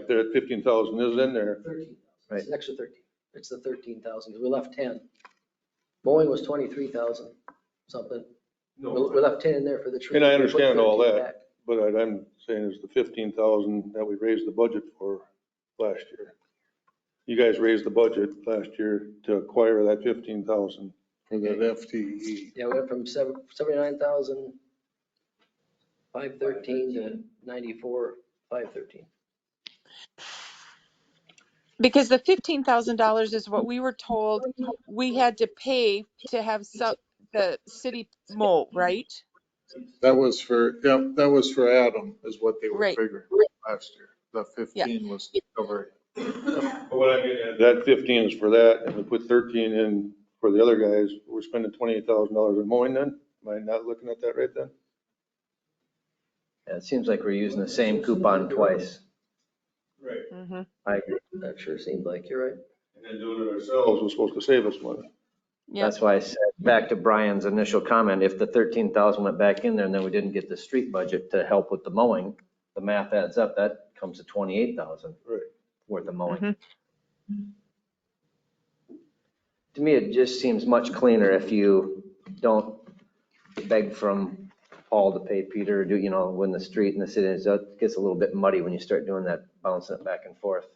There, 15,000 is in there. 13,000. Right. It's an extra 13. It's the 13,000 because we left 10. Mowing was 23,000 something. We left 10 in there for the tree. And I We put understand all 13 that. back. But what I'm saying is the 15,000 that we raised the budget for last year. You guys raised the budget last year to acquire that 15,000. For that FTE. Yeah, we went from 79,513 to 94,513. Because the $15,000 is what we were told we had to pay to have the city mow, right? That was for, yep, that was for Adam, is what they were Right. figuring last year. The 15 was to cover it. But what I get at, that 15 is for that, and we put 13 in for the other guys. We're spending $28,000 in mowing then? Am I not looking at that right then? Yeah, it seems like we're using the same coupon twice. Right. Mhm. I agree. That sure seemed like you're right. And then doing it ourselves was supposed to save us money. Yeah. That's why I said, back to Brian's initial comment, if the 13,000 went back in there and then we didn't get the street budget to help with the mowing, the math adds up, that comes to 28,000 Right. worth of mowing. Mhm. To me, it just seems much cleaner if you don't beg from Paul to pay Peter, do, when the street and the city, it gets a little bit muddy when you start doing that, bouncing it back and forth.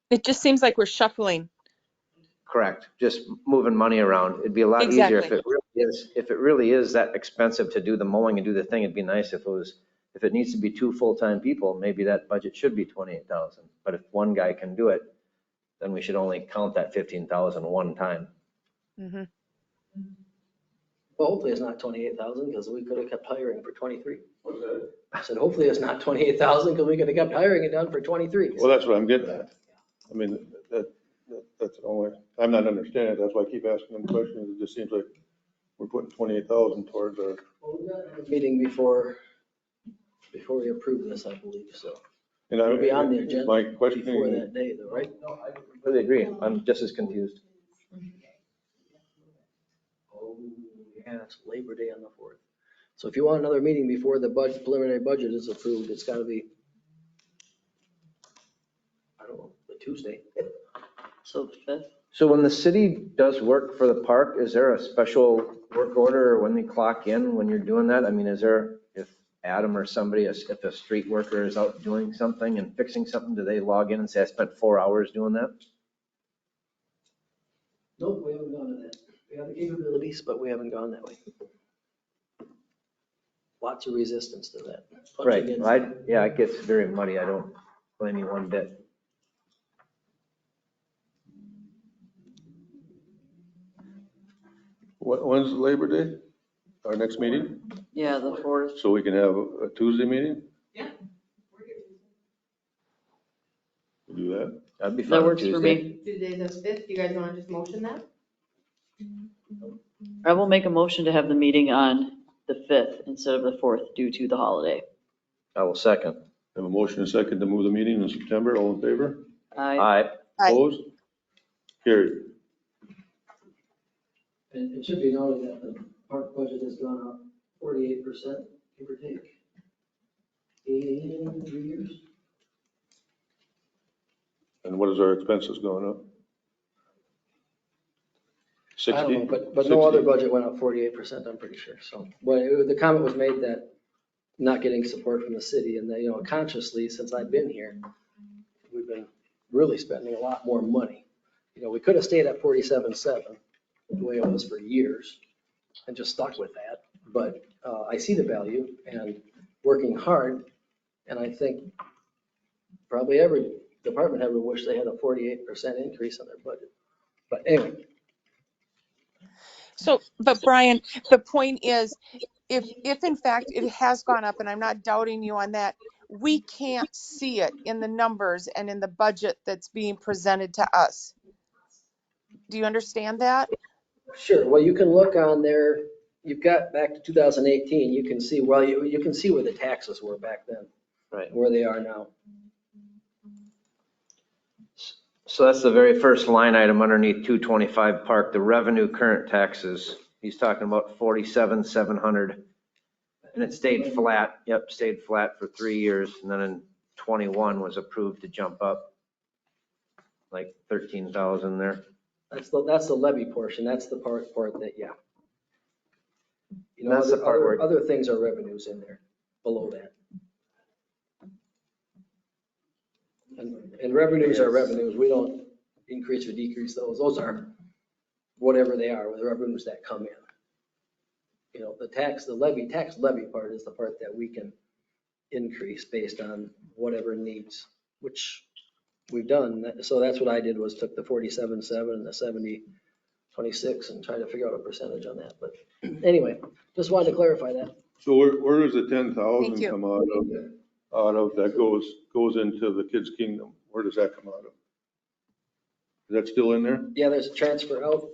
It just seems like we're shuffling. Correct, just moving money around. It'd be a lot easier if Exactly. it really is that expensive to do the mowing and do the thing. It'd be nice if it needs to be 2 full-time people, maybe that budget should be 28,000. But if one guy can do it, then we should only count that 15,000 one time. Mhm. Well, hopefully it's not 28,000 because we could have kept hiring for 23. I said, hopefully it's not 28,000 because we could have kept hiring it done for 23. Well, that's what I'm getting at. I mean, that's the only, I'm not understanding it. That's why I keep asking them questions. It just seems like we're putting 28,000 towards our, Well, we got a meeting before we approve this, I believe, so. and It'll be on the agenda my before questioning, that day though, right? I completely agree. I'm just as confused. Oh, yeah, it's Labor Day on the 4th. So if you want another meeting before the preliminary budget is approved, it's gotta be, I don't know, the Tuesday. So the 5th? So when the city does work for the park, is there a special work order or when they clock in when you're doing that? I mean, is there, if Adam or somebody, if a street worker is out doing something and fixing something, do they log in and say, I spent 4 hours doing that? Nope, we haven't gone to that. We have the capabilities, but we haven't gone that way. Lots of resistance to that. Punch Right, against it. yeah, it gets very muddy. I don't blame you one bit. when's Labor Day? Our next meeting? Yeah, the 4th. So we can have a Tuesday meeting? We do that? That'd be fun. That works for Tuesday. me. Tuesday the 5th, you guys want to just motion that? I will make a motion to have the meeting on the 5th instead of the 4th due to the holiday. I will second. Have a motion and a second to move the meeting in September. All in favor? I Aye. Aye. Opposed? Carried. And it should be noted that the park budget has gone up 48%, give or take, in 3 years. And what is our expenses going up? I don't 60? know, but no other 60? budget went up 48%, I'm pretty sure. So, but the comment was made that not getting support from the city and that, consciously, since I've been here, we've been really spending a lot more money. We could have stayed at 47.7 the way it was for years and just stuck with that. But I see the value and working hard. And I think probably every department head would wish they had a 48% increase on their budget. But anyway. So, but Brian, the point is, if in fact it has gone up, and I'm not doubting you on that, we can't see it in the numbers and in the budget that's being presented to us. Do you understand that? Sure. Well, you can look on there. You've got back to 2018. You can see, well, you can see where the taxes were back then. Right. Where they are now. So that's the very first line item underneath 225 park, the revenue current taxes. He's talking about 47,700. And it stayed flat. Yep, stayed flat for 3 years. And then in 21 was approved to jump up like 13,000 there. That's the levy portion. That's the part that, yeah. That's the part where- Other things are revenues in there below that. And revenues are revenues. We don't increase or decrease those. Those are whatever they are, the revenues that come in. The tax levy part is the part that we can increase based on whatever needs, which we've done. So that's what I did, was took the 47.7 and the 70.26 and tried to figure out a percentage on that. But anyway, just wanted to clarify that. So where does the Thank 10,000 you. come out of that goes into the Kids Kingdom? Where does that come out of? Is that still in there? Yeah, there's a transfer out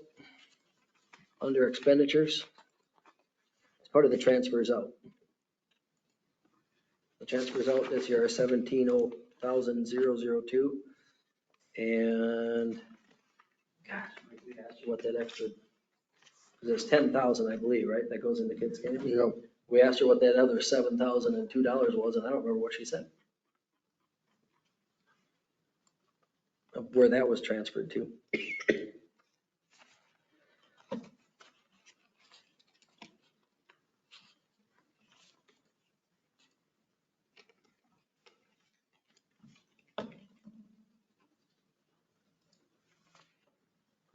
under expenditures. It's part of the transfers out. The transfers out this year are 17,002. And gosh, we asked you what that extra, there's 10,000, I believe, right? That goes into Kids Kingdom. Yeah. We asked her what that other $7,002 was, and I don't remember what she said. Of where that was transferred to.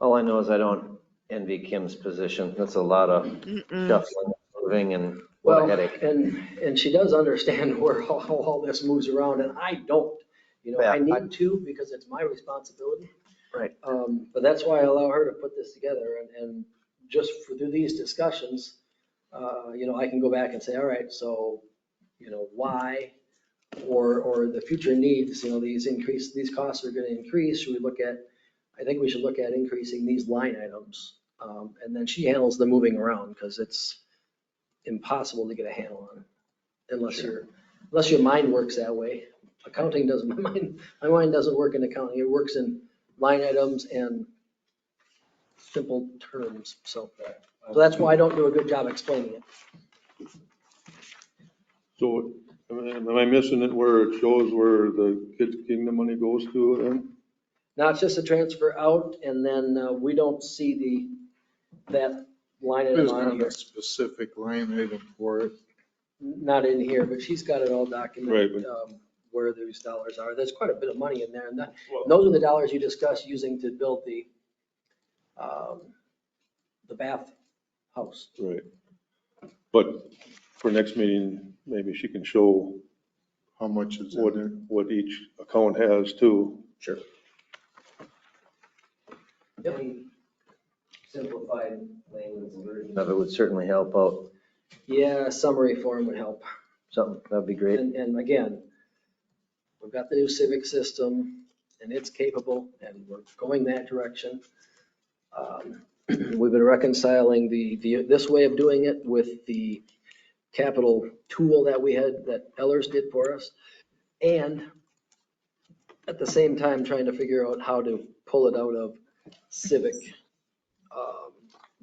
All I know is I don't envy Kim's position. That's a lot of Mm-mm. shuffling, moving, and what a Well, headache. and she does understand where all this moves around, and I don't. You know, Yeah, I need to because it's my responsibility. Right. But that's why I allow her to put this together, and just through these discussions, you know, I can go back and say, all right, so, you know, why, or the future needs, you know, these costs are going to increase. Should we look at, I think we should look at increasing these line items. And then she handles the moving around because it's impossible to get a handle on unless your mind works that way. Accounting doesn't, my mind doesn't work in accounting. It works in line items and simple terms. So that's why I don't do a good job explaining it. So am I missing it where it shows where the Kids Kingdom money goes to then? Now it's just a transfer out, and then we don't see that line item There's on not here. a specific line item for it. Not in here, but she's got it all documented, Right, where those dollars are. There's quite a bit of money in there, and Well- those are the dollars you discussed using to build the bath house. Right. But for next meeting, maybe she can show How much is in what, there? what each account has too. Sure. Yep. Simplified layman's version of it would certainly help out. Yeah, a summary form would help. Something, that'd be great. And again, we've got the new civic system, and it's capable, and we're going that direction. We've been reconciling this way of doing it with the capital tool that we had, that Ellers did for us, and at the same time trying to figure out how to pull it out of civic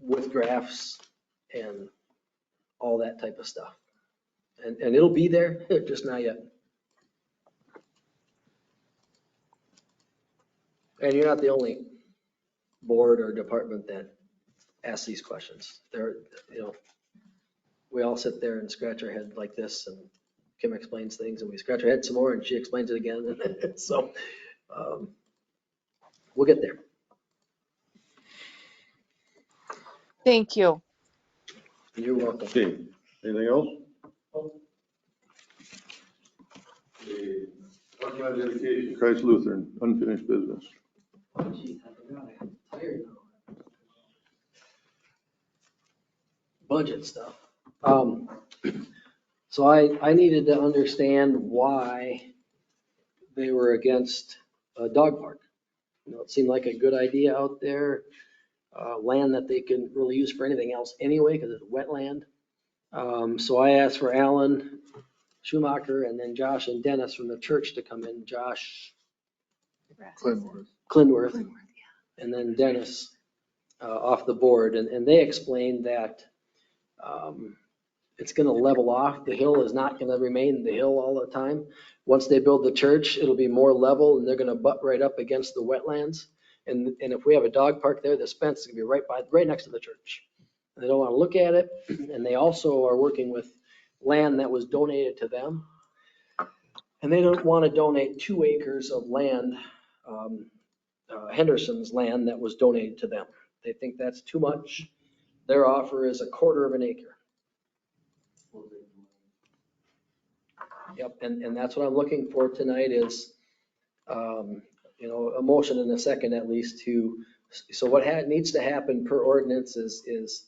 with graphs and all that type of stuff. And it'll be there, just not yet. And you're not the only board or department that asks these questions. There, you know, we all sit there and scratch our head like this, and Kim explains things, and we scratch our head some more, and she explains it again. So we'll get there. Thank you. You're welcome. Okay, anything else? Organized education, Christ Lutheran, unfinished business. Oh, geez, I forgot. I'm tired now. Budget stuff. So I needed to understand why they were against a dog park. You know, it seemed like a good idea out there, land that they can really use for anything else anyway, because it's wetland. So I asked for Alan Schumacher and then Josh and Dennis from the church to come in. Josh Clinworth, and then Dennis off the board. And they explained that it's going to level off. The hill is not going to remain the hill all the time. Once they build the church, it'll be more level, and they're going to butt right up against the wetlands. And if we have a dog park there, this fence is going to be right next to the church. And they don't want to look at it. And they also are working with land that was donated to them. And they don't want to donate 2 acres of land, Henderson's land that was donated to them. They think that's too much. Their offer is 1/4 of an acre. Yep, and that's what I'm looking for tonight is a motion and a second at least so what needs to happen per ordinance is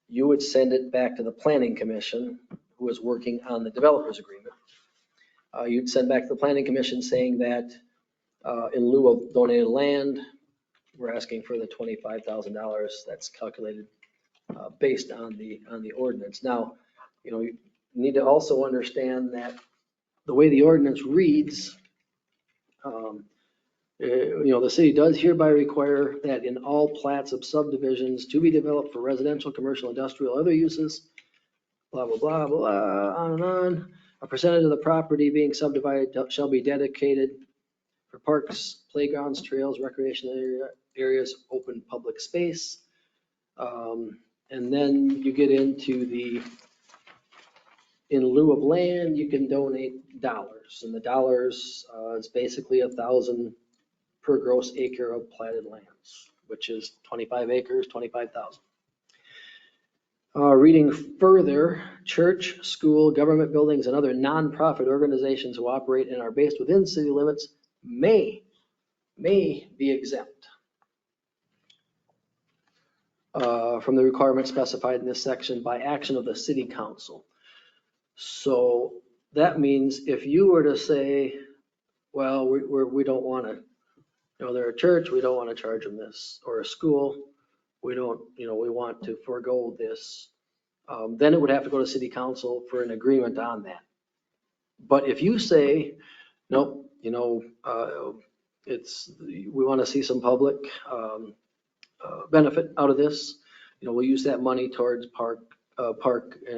you would send it back to the planning commission who is working on the developers agreement. You'd send back to the planning commission saying that in lieu of donated land, we're asking for the $25,000 that's calculated based on the ordinance. Now, you need to also understand that the way the ordinance reads, the city does hereby require that in all plats of subdivisions to be developed for residential, commercial, industrial, other uses, blah, blah, blah, blah, on and on. A percentage of the property being subdivided shall be dedicated for parks, playgrounds, trails, recreation areas, open public space. And then you get into in lieu of land, you can donate dollars. And the dollars is basically $1,000 per gross acre of platted lands, which is 25 acres, 25,000. Reading further, church, school, government buildings, and other nonprofit organizations who operate and are based within city limits may be exempt from the requirements specified in this section by action of the city council. So that means if you were to say, well, we don't want to, they're a church, we don't want to charge them this, or a school, we don't, we want to forego this, then it would have to go to city council for an agreement on that. But if you say, nope, we want to see some public benefit out of this, we'll use that money towards park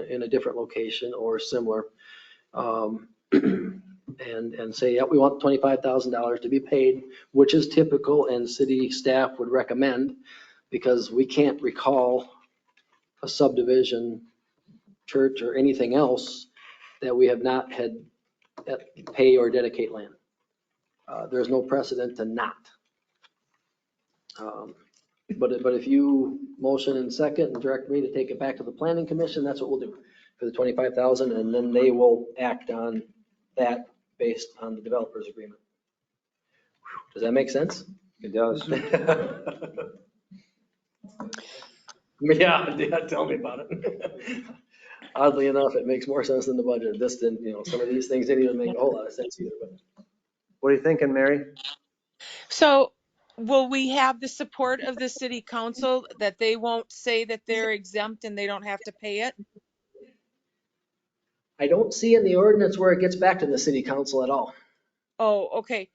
in a different location or similar, and say, yeah, we want $25,000 to be paid, which is typical and city staff would recommend, because we can't recall a subdivision, church, or anything else that we have not had pay or dedicate land. There's no precedent to not. But if you motion and second and direct me to take it back to the planning commission, that's what we'll do for the $25,000, and then they will act on that based on the developer's agreement. Does that make sense? It does. Yeah, tell me about it. Oddly enough, it makes more sense than the budget. This didn't, some of these things didn't even make a whole lot of sense either. But What are you thinking, Mary? So will we have the support of the city council that they won't say that they're exempt and they don't have to pay it? I don't see in the ordinance where it gets back to the city council at all. Oh, okay.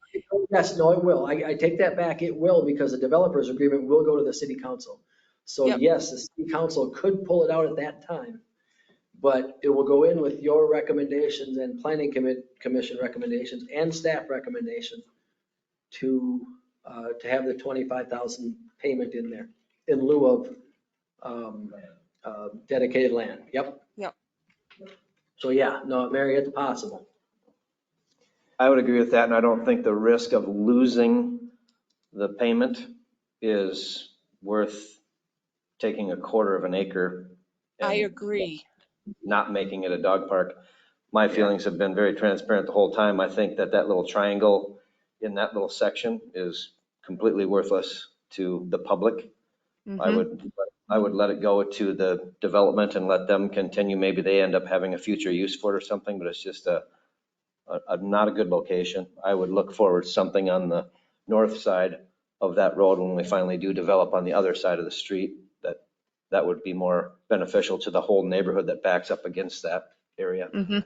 Yes, no, it will. I take that back. It will, because the developer's agreement will go to the city council. So Yep. yes, the city council could pull it out at that time, but it will go in with your recommendations and planning commission recommendations and staff recommendations to have the 25,000 payment in there in lieu of dedicated land. Yep. Yep. So yeah, no, Mary, it's possible. I would agree with that, and I don't think the risk of losing the payment is worth taking a quarter of an acre. I and agree. Not making it a dog park. My feelings have been very transparent the whole time. I think that little triangle in that little section is completely worthless to the public. Mhm. I would let it go to the development and let them continue. Maybe they end up having a future use for it or something, but it's just not a good location. I would look forward to something on the north side of that road when we finally do develop on the other side of the street. That would be more beneficial to the whole neighborhood that backs up against that area. Mhm.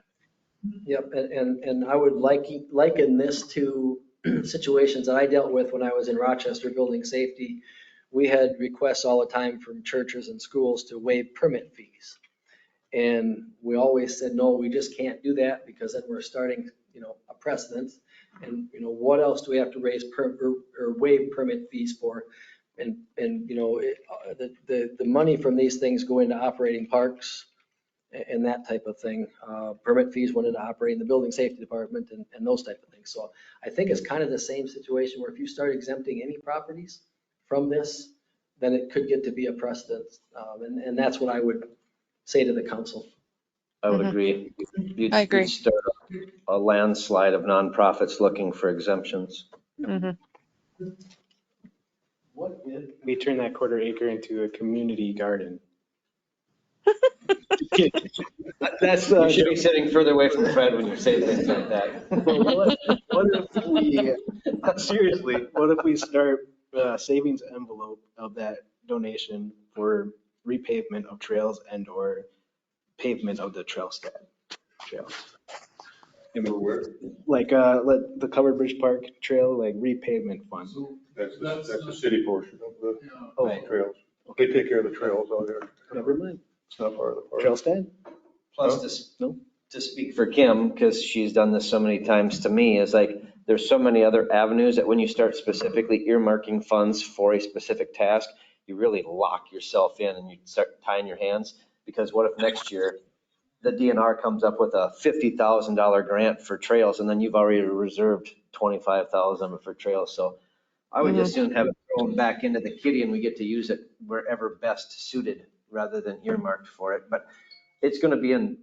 Yep, and I would liken this to situations that I dealt with when I was in Rochester building safety. We had requests all the time from churches and schools to waive permit fees. And we always said, no, we just can't do that, because then we're starting, a precedent. And, what else do we have to raise or waive permit fees for? And the money from these things go into operating parks and that type of thing. Permit fees went into operating the building safety department and those type of things. So I think it's kind of the same situation where if you start exempting any properties from this, then it could get to be a precedent. And that's what I would say to the council. I would agree. You'd I agree. start a landslide of nonprofits looking for exemptions. Mhm. What if we turn that quarter acre into a community garden? That's, You should be sitting further away from Fred when you say things like that. what if we, seriously, what if we start a savings envelope of that donation for repavement of trails and or pavement of the trails? Like, let the Covered Bridge Park Trail, like repavement fund. That's the city portion of the Oh, trails. They take care of the trails out there. never mind. It's not part of the park. Trail stand? Plus, No. to speak for Kim, because she's done this so many times to me, is like, there's so many other avenues that when you start specifically earmarking funds for a specific task, you really lock yourself in and you start tying your hands. Because what if next year the DNR comes up with a $50,000 grant for trails and then you've already reserved 25,000 for trails? So I would just soon have it thrown back into the kitty and we get to use it wherever best suited rather than earmarked for it. But it's going to be in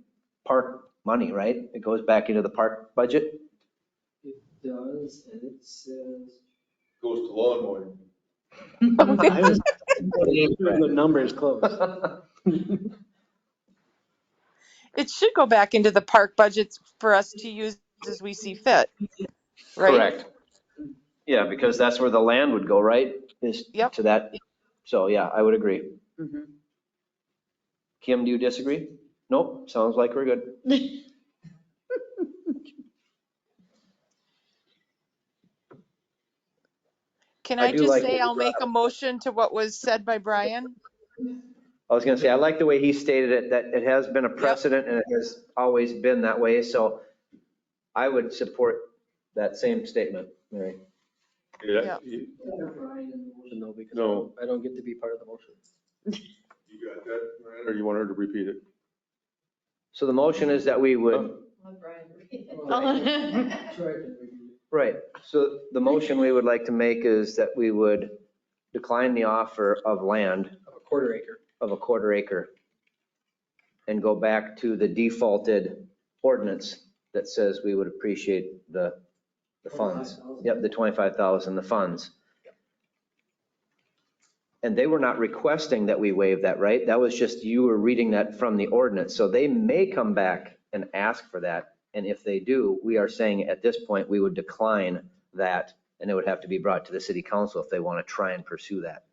park money, right? It goes back into the park budget. It does, and it says. Goes to lawn mowing. The number is close. It should go back into the park budgets for us to use as we see fit, right? Correct. Yeah, because that's where the land would go, right? Is Yep. to that. So yeah, I would agree. Mhm. Kim, do you disagree? Nope. Sounds like we're good. Can I I do just like say what you I'll make a motion to what was said by Brian? I was going to say, I like the way he stated it, that it has been a precedent and it has always been that way. So I would support that same statement, Mary. Yeah. No, because No. I don't get to be part of the motion. You got that, Miranda, or you want her to repeat it? So the motion is that we would, right. So the motion we would like to make is that we would decline the offer of land A quarter acre. of a quarter acre and go back to the defaulted ordinance that says we would appreciate the funds. 25,000. Yep, the 25,000, the funds. And they were not requesting that we waive that, right? That was just, you were reading that from the ordinance. So they may come back and ask for that. And if they do, we are saying at this point, we would decline that and it would have to be brought to the city council if they want to try and pursue that.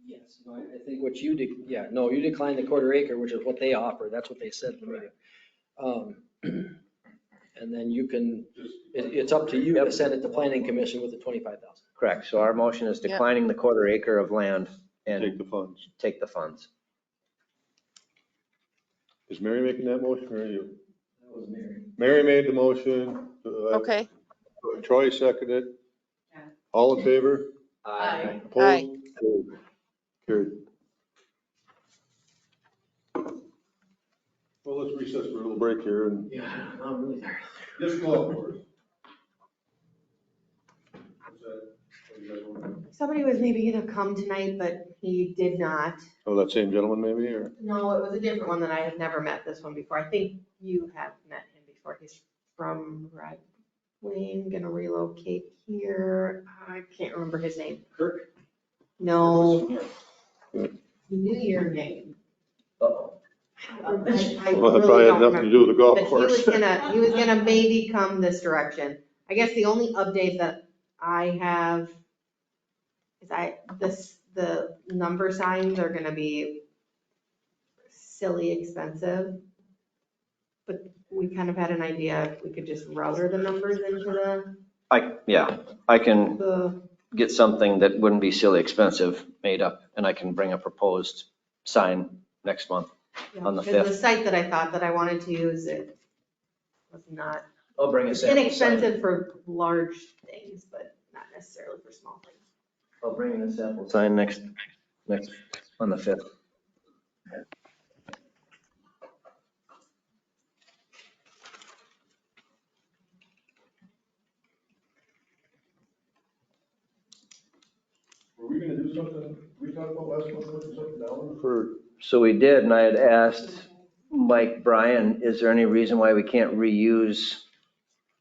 Yes, no, I think what you did, you declined the quarter acre, which is what they offer. That's what they said in the meeting. And then you can, it's up to you to send it to planning commission with the 25,000. Correct. So our motion is declining the quarter acre of land and Take the funds. take the funds. Is Mary making that motion or are you? That was Mary. Mary made the motion. Okay. Troy seconded. All in favor? Aye. Opposed? Carried. Well, let's recess for a little break here and Yeah, I'm really tired. just go up for it. Somebody was maybe gonna come tonight, but he did not. Oh, that same gentleman maybe, or? No, it was a different one that I have never met this one before. I think you have met him before. He's from Red Wing, gonna relocate here. I can't remember his name. Kirk? No. You knew your name. Uh-oh. I Well, really that probably had don't nothing to do with the golf But course. he was gonna maybe come this direction. I guess the only update that I have is the number signs are gonna be silly expensive. But we kind of had an idea if we could just router the numbers into I can the, get something that wouldn't be silly expensive made up and I can bring a proposed sign next month. On the because the 5th. site that I thought that I wanted to use, it was not, I'll bring a it's sample sign. inexpensive for large things, but not necessarily for small things. I'll bring in a sample sign next on the 5th. Were we gonna do something, we talked about last month, putting something down for? So we did, and I had asked Mike Bryan, is there any reason why we can't reuse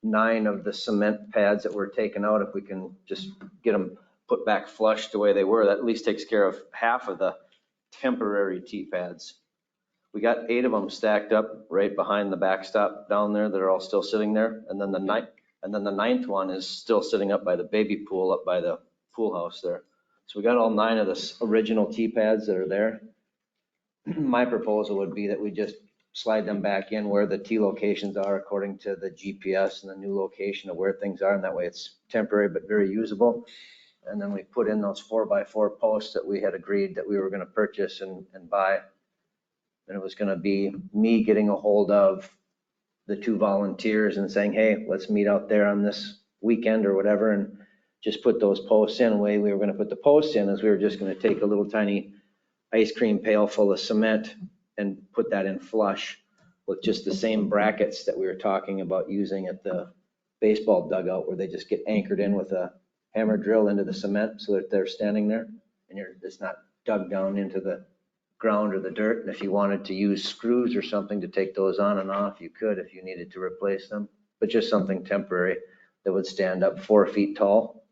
9 of the cement pads that were taken out, if we can just get them put back flush the way they were, that at least takes care of half of the temporary T pads. We got 8 of them stacked up right behind the backstop down there that are all still sitting there. And then the 9th one is still sitting up by the baby pool, up by the pool house there. So we got all 9 of the original T pads that are there. My proposal would be that we just slide them back in where the T locations are according to the GPS and the new location of where things are. And that way it's temporary but very usable. And then we put in those 4x4 posts that we had agreed that we were going to purchase and buy. And it was going to be me getting a hold of the 2 volunteers and saying, hey, let's meet out there on this weekend or whatever, and just put those posts in. The way we were going to put the posts in is we were just going to take a little tiny ice cream pail full of cement and put that in flush with just the same brackets that we were talking about using at the baseball dugout, where they just get anchored in with a hammer drill into the cement so that they're standing there and it's not dug down into the ground or the dirt. And if you wanted to use screws or something to take those on and off, you could if you needed to replace them. But just something temporary that would stand up 4 feet tall,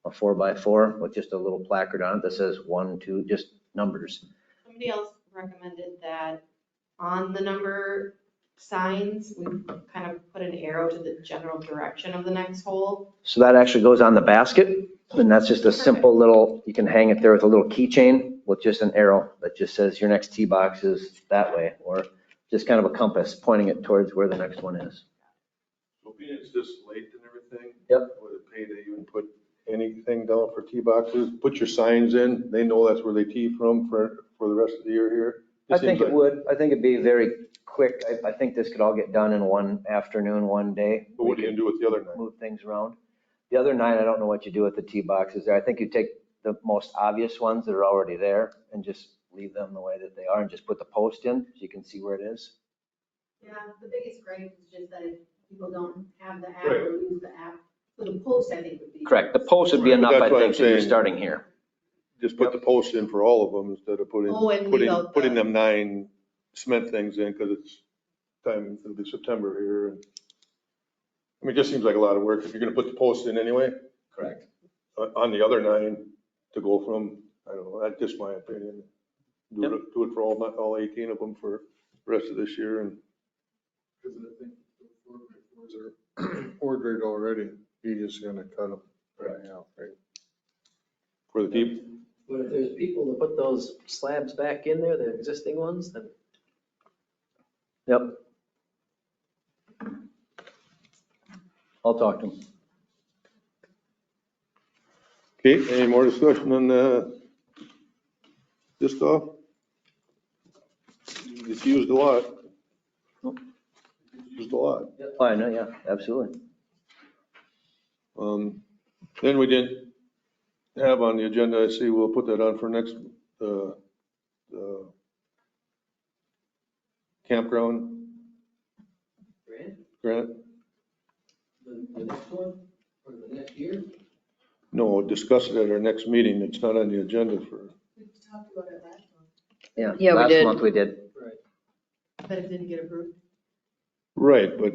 a 4x4 with just a little placard on it that says 1, 2, just numbers. Somebody else recommended that on the number signs, we kind of put an arrow to the general direction of the next hole. So that actually goes on the basket, and that's just a simple little, you can hang it there with a little keychain with just an arrow that just says your next tee box is that way, or just kind of a compass pointing it towards where the next one is. So being it's this late and everything. Yep. Would it pay to even put anything down for tee boxes? Put your signs in, they know that's where they tee from for the rest of the year here. I think it would. I think it'd be very quick. I think this could all get done in one afternoon, one day. But what are you gonna do with the other 9? Move things around. The other 9, I don't know what you do with the tee boxes there. I think you take the most obvious ones that are already there and just leave them the way that they are and just put the post in so you can see where it is. Yeah, the biggest gripe is just that if people don't have the app Right. or use the app, so the post I think would be. Correct. The post would be enough, That's I what I'm think, if you're saying. starting here. Just put the post in for all of them instead of putting, Oh, and leave out putting the- them 9 cement things in, because it's time, it'll be September here. And I mean, it just seems like a lot of work if you're gonna put the post in anyway. Correct. On the other 9 to go from, I don't know, that's just my opinion. Do it for all 18 of them for the rest of this year. And Because I think the 4x4s are ordered already. He's just gonna cut them right now, right? for the tee, But if there's people that put those slabs back in there, the existing ones, then Yep. I'll talk to him. okay, any more discussion on this stuff? It's used a lot. Used a lot. Oh, I know, yeah, absolutely. Then we didn't have on the agenda, I see we'll put that on for next, campground grant. the next one, or the next year? No, discuss it at our next meeting. It's not on the agenda for, We talked about it last month, Yeah, Yeah, we last did. month we did. but it didn't get approved. right, but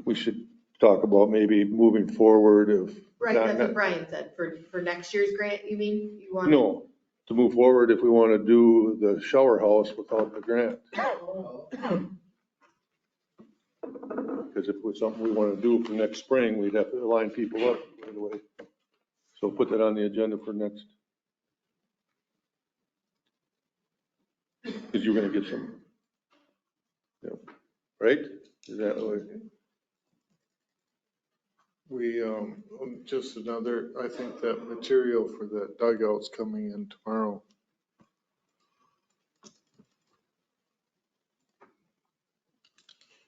we should talk about maybe moving forward of. Right, not- that's not- what Brian said, for next year's grant, you mean? You want? No, to move forward if we want to do the shower house without the grant. Because if it was something we want to do for next spring, we'd have to line people up right away. So put that on the agenda for next. Because you're going to get some. Yeah, right? Is that what? We, just another, I think that material for the dugout's coming in tomorrow.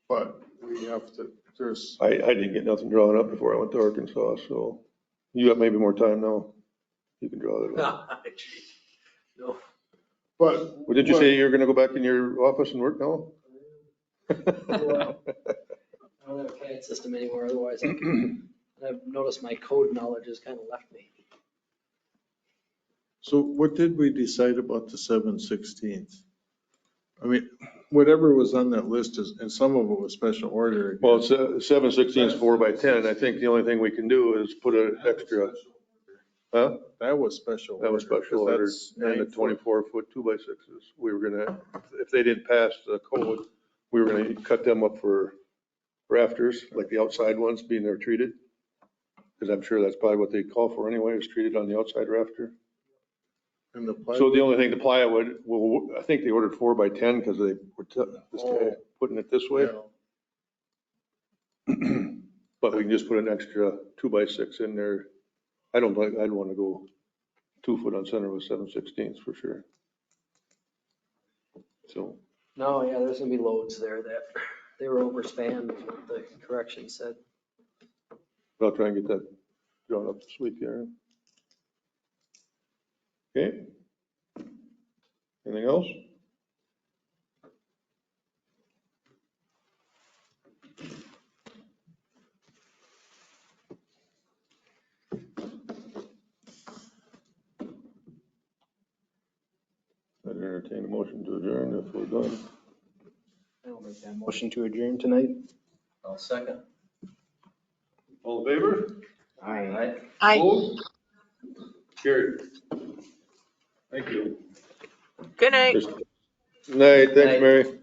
But we have to, there's, I didn't get nothing drawn up before I went to Arkansas, so you got maybe more time now. You can draw that up. No. but. Well, did you say you're gonna go back in your office and work now? I don't have a CAD system anymore, otherwise I've noticed my code knowledge has kind of left me. So what did we decide about the 7/16? I mean, Whatever was on that list is, and some of it was special order. Well, it's 7/16 is 4x10. I think the only thing we can do is put an extra, huh? That was special. That was order, special 'cause order, that's and the 9 foot. 24-foot 2x6s. We were gonna, if they didn't pass the code, we were gonna cut them up for rafters, like the outside ones being there treated. Because I'm sure that's probably what they call for anyway, is treated on the outside rafter. And the So plywood, the only thing, the plywood, well, I think they ordered 4x10 because they were this guy putting it this way. yeah. But we can just put an extra 2x6 in there. I'd want to go 2 foot on center with 7/16 for sure. So, No, yeah, there's gonna be loads there that they were overspanned, is what the correction said. but I'll try and get that drawn up this week here. Okay. Anything else? I'd entertain a motion to adjourn if we're done. I'll make that motion to adjourn tonight. I'll second. All in favor? Aye. Opposed? Carried. Thank you. Good night. Night, thanks, Mary.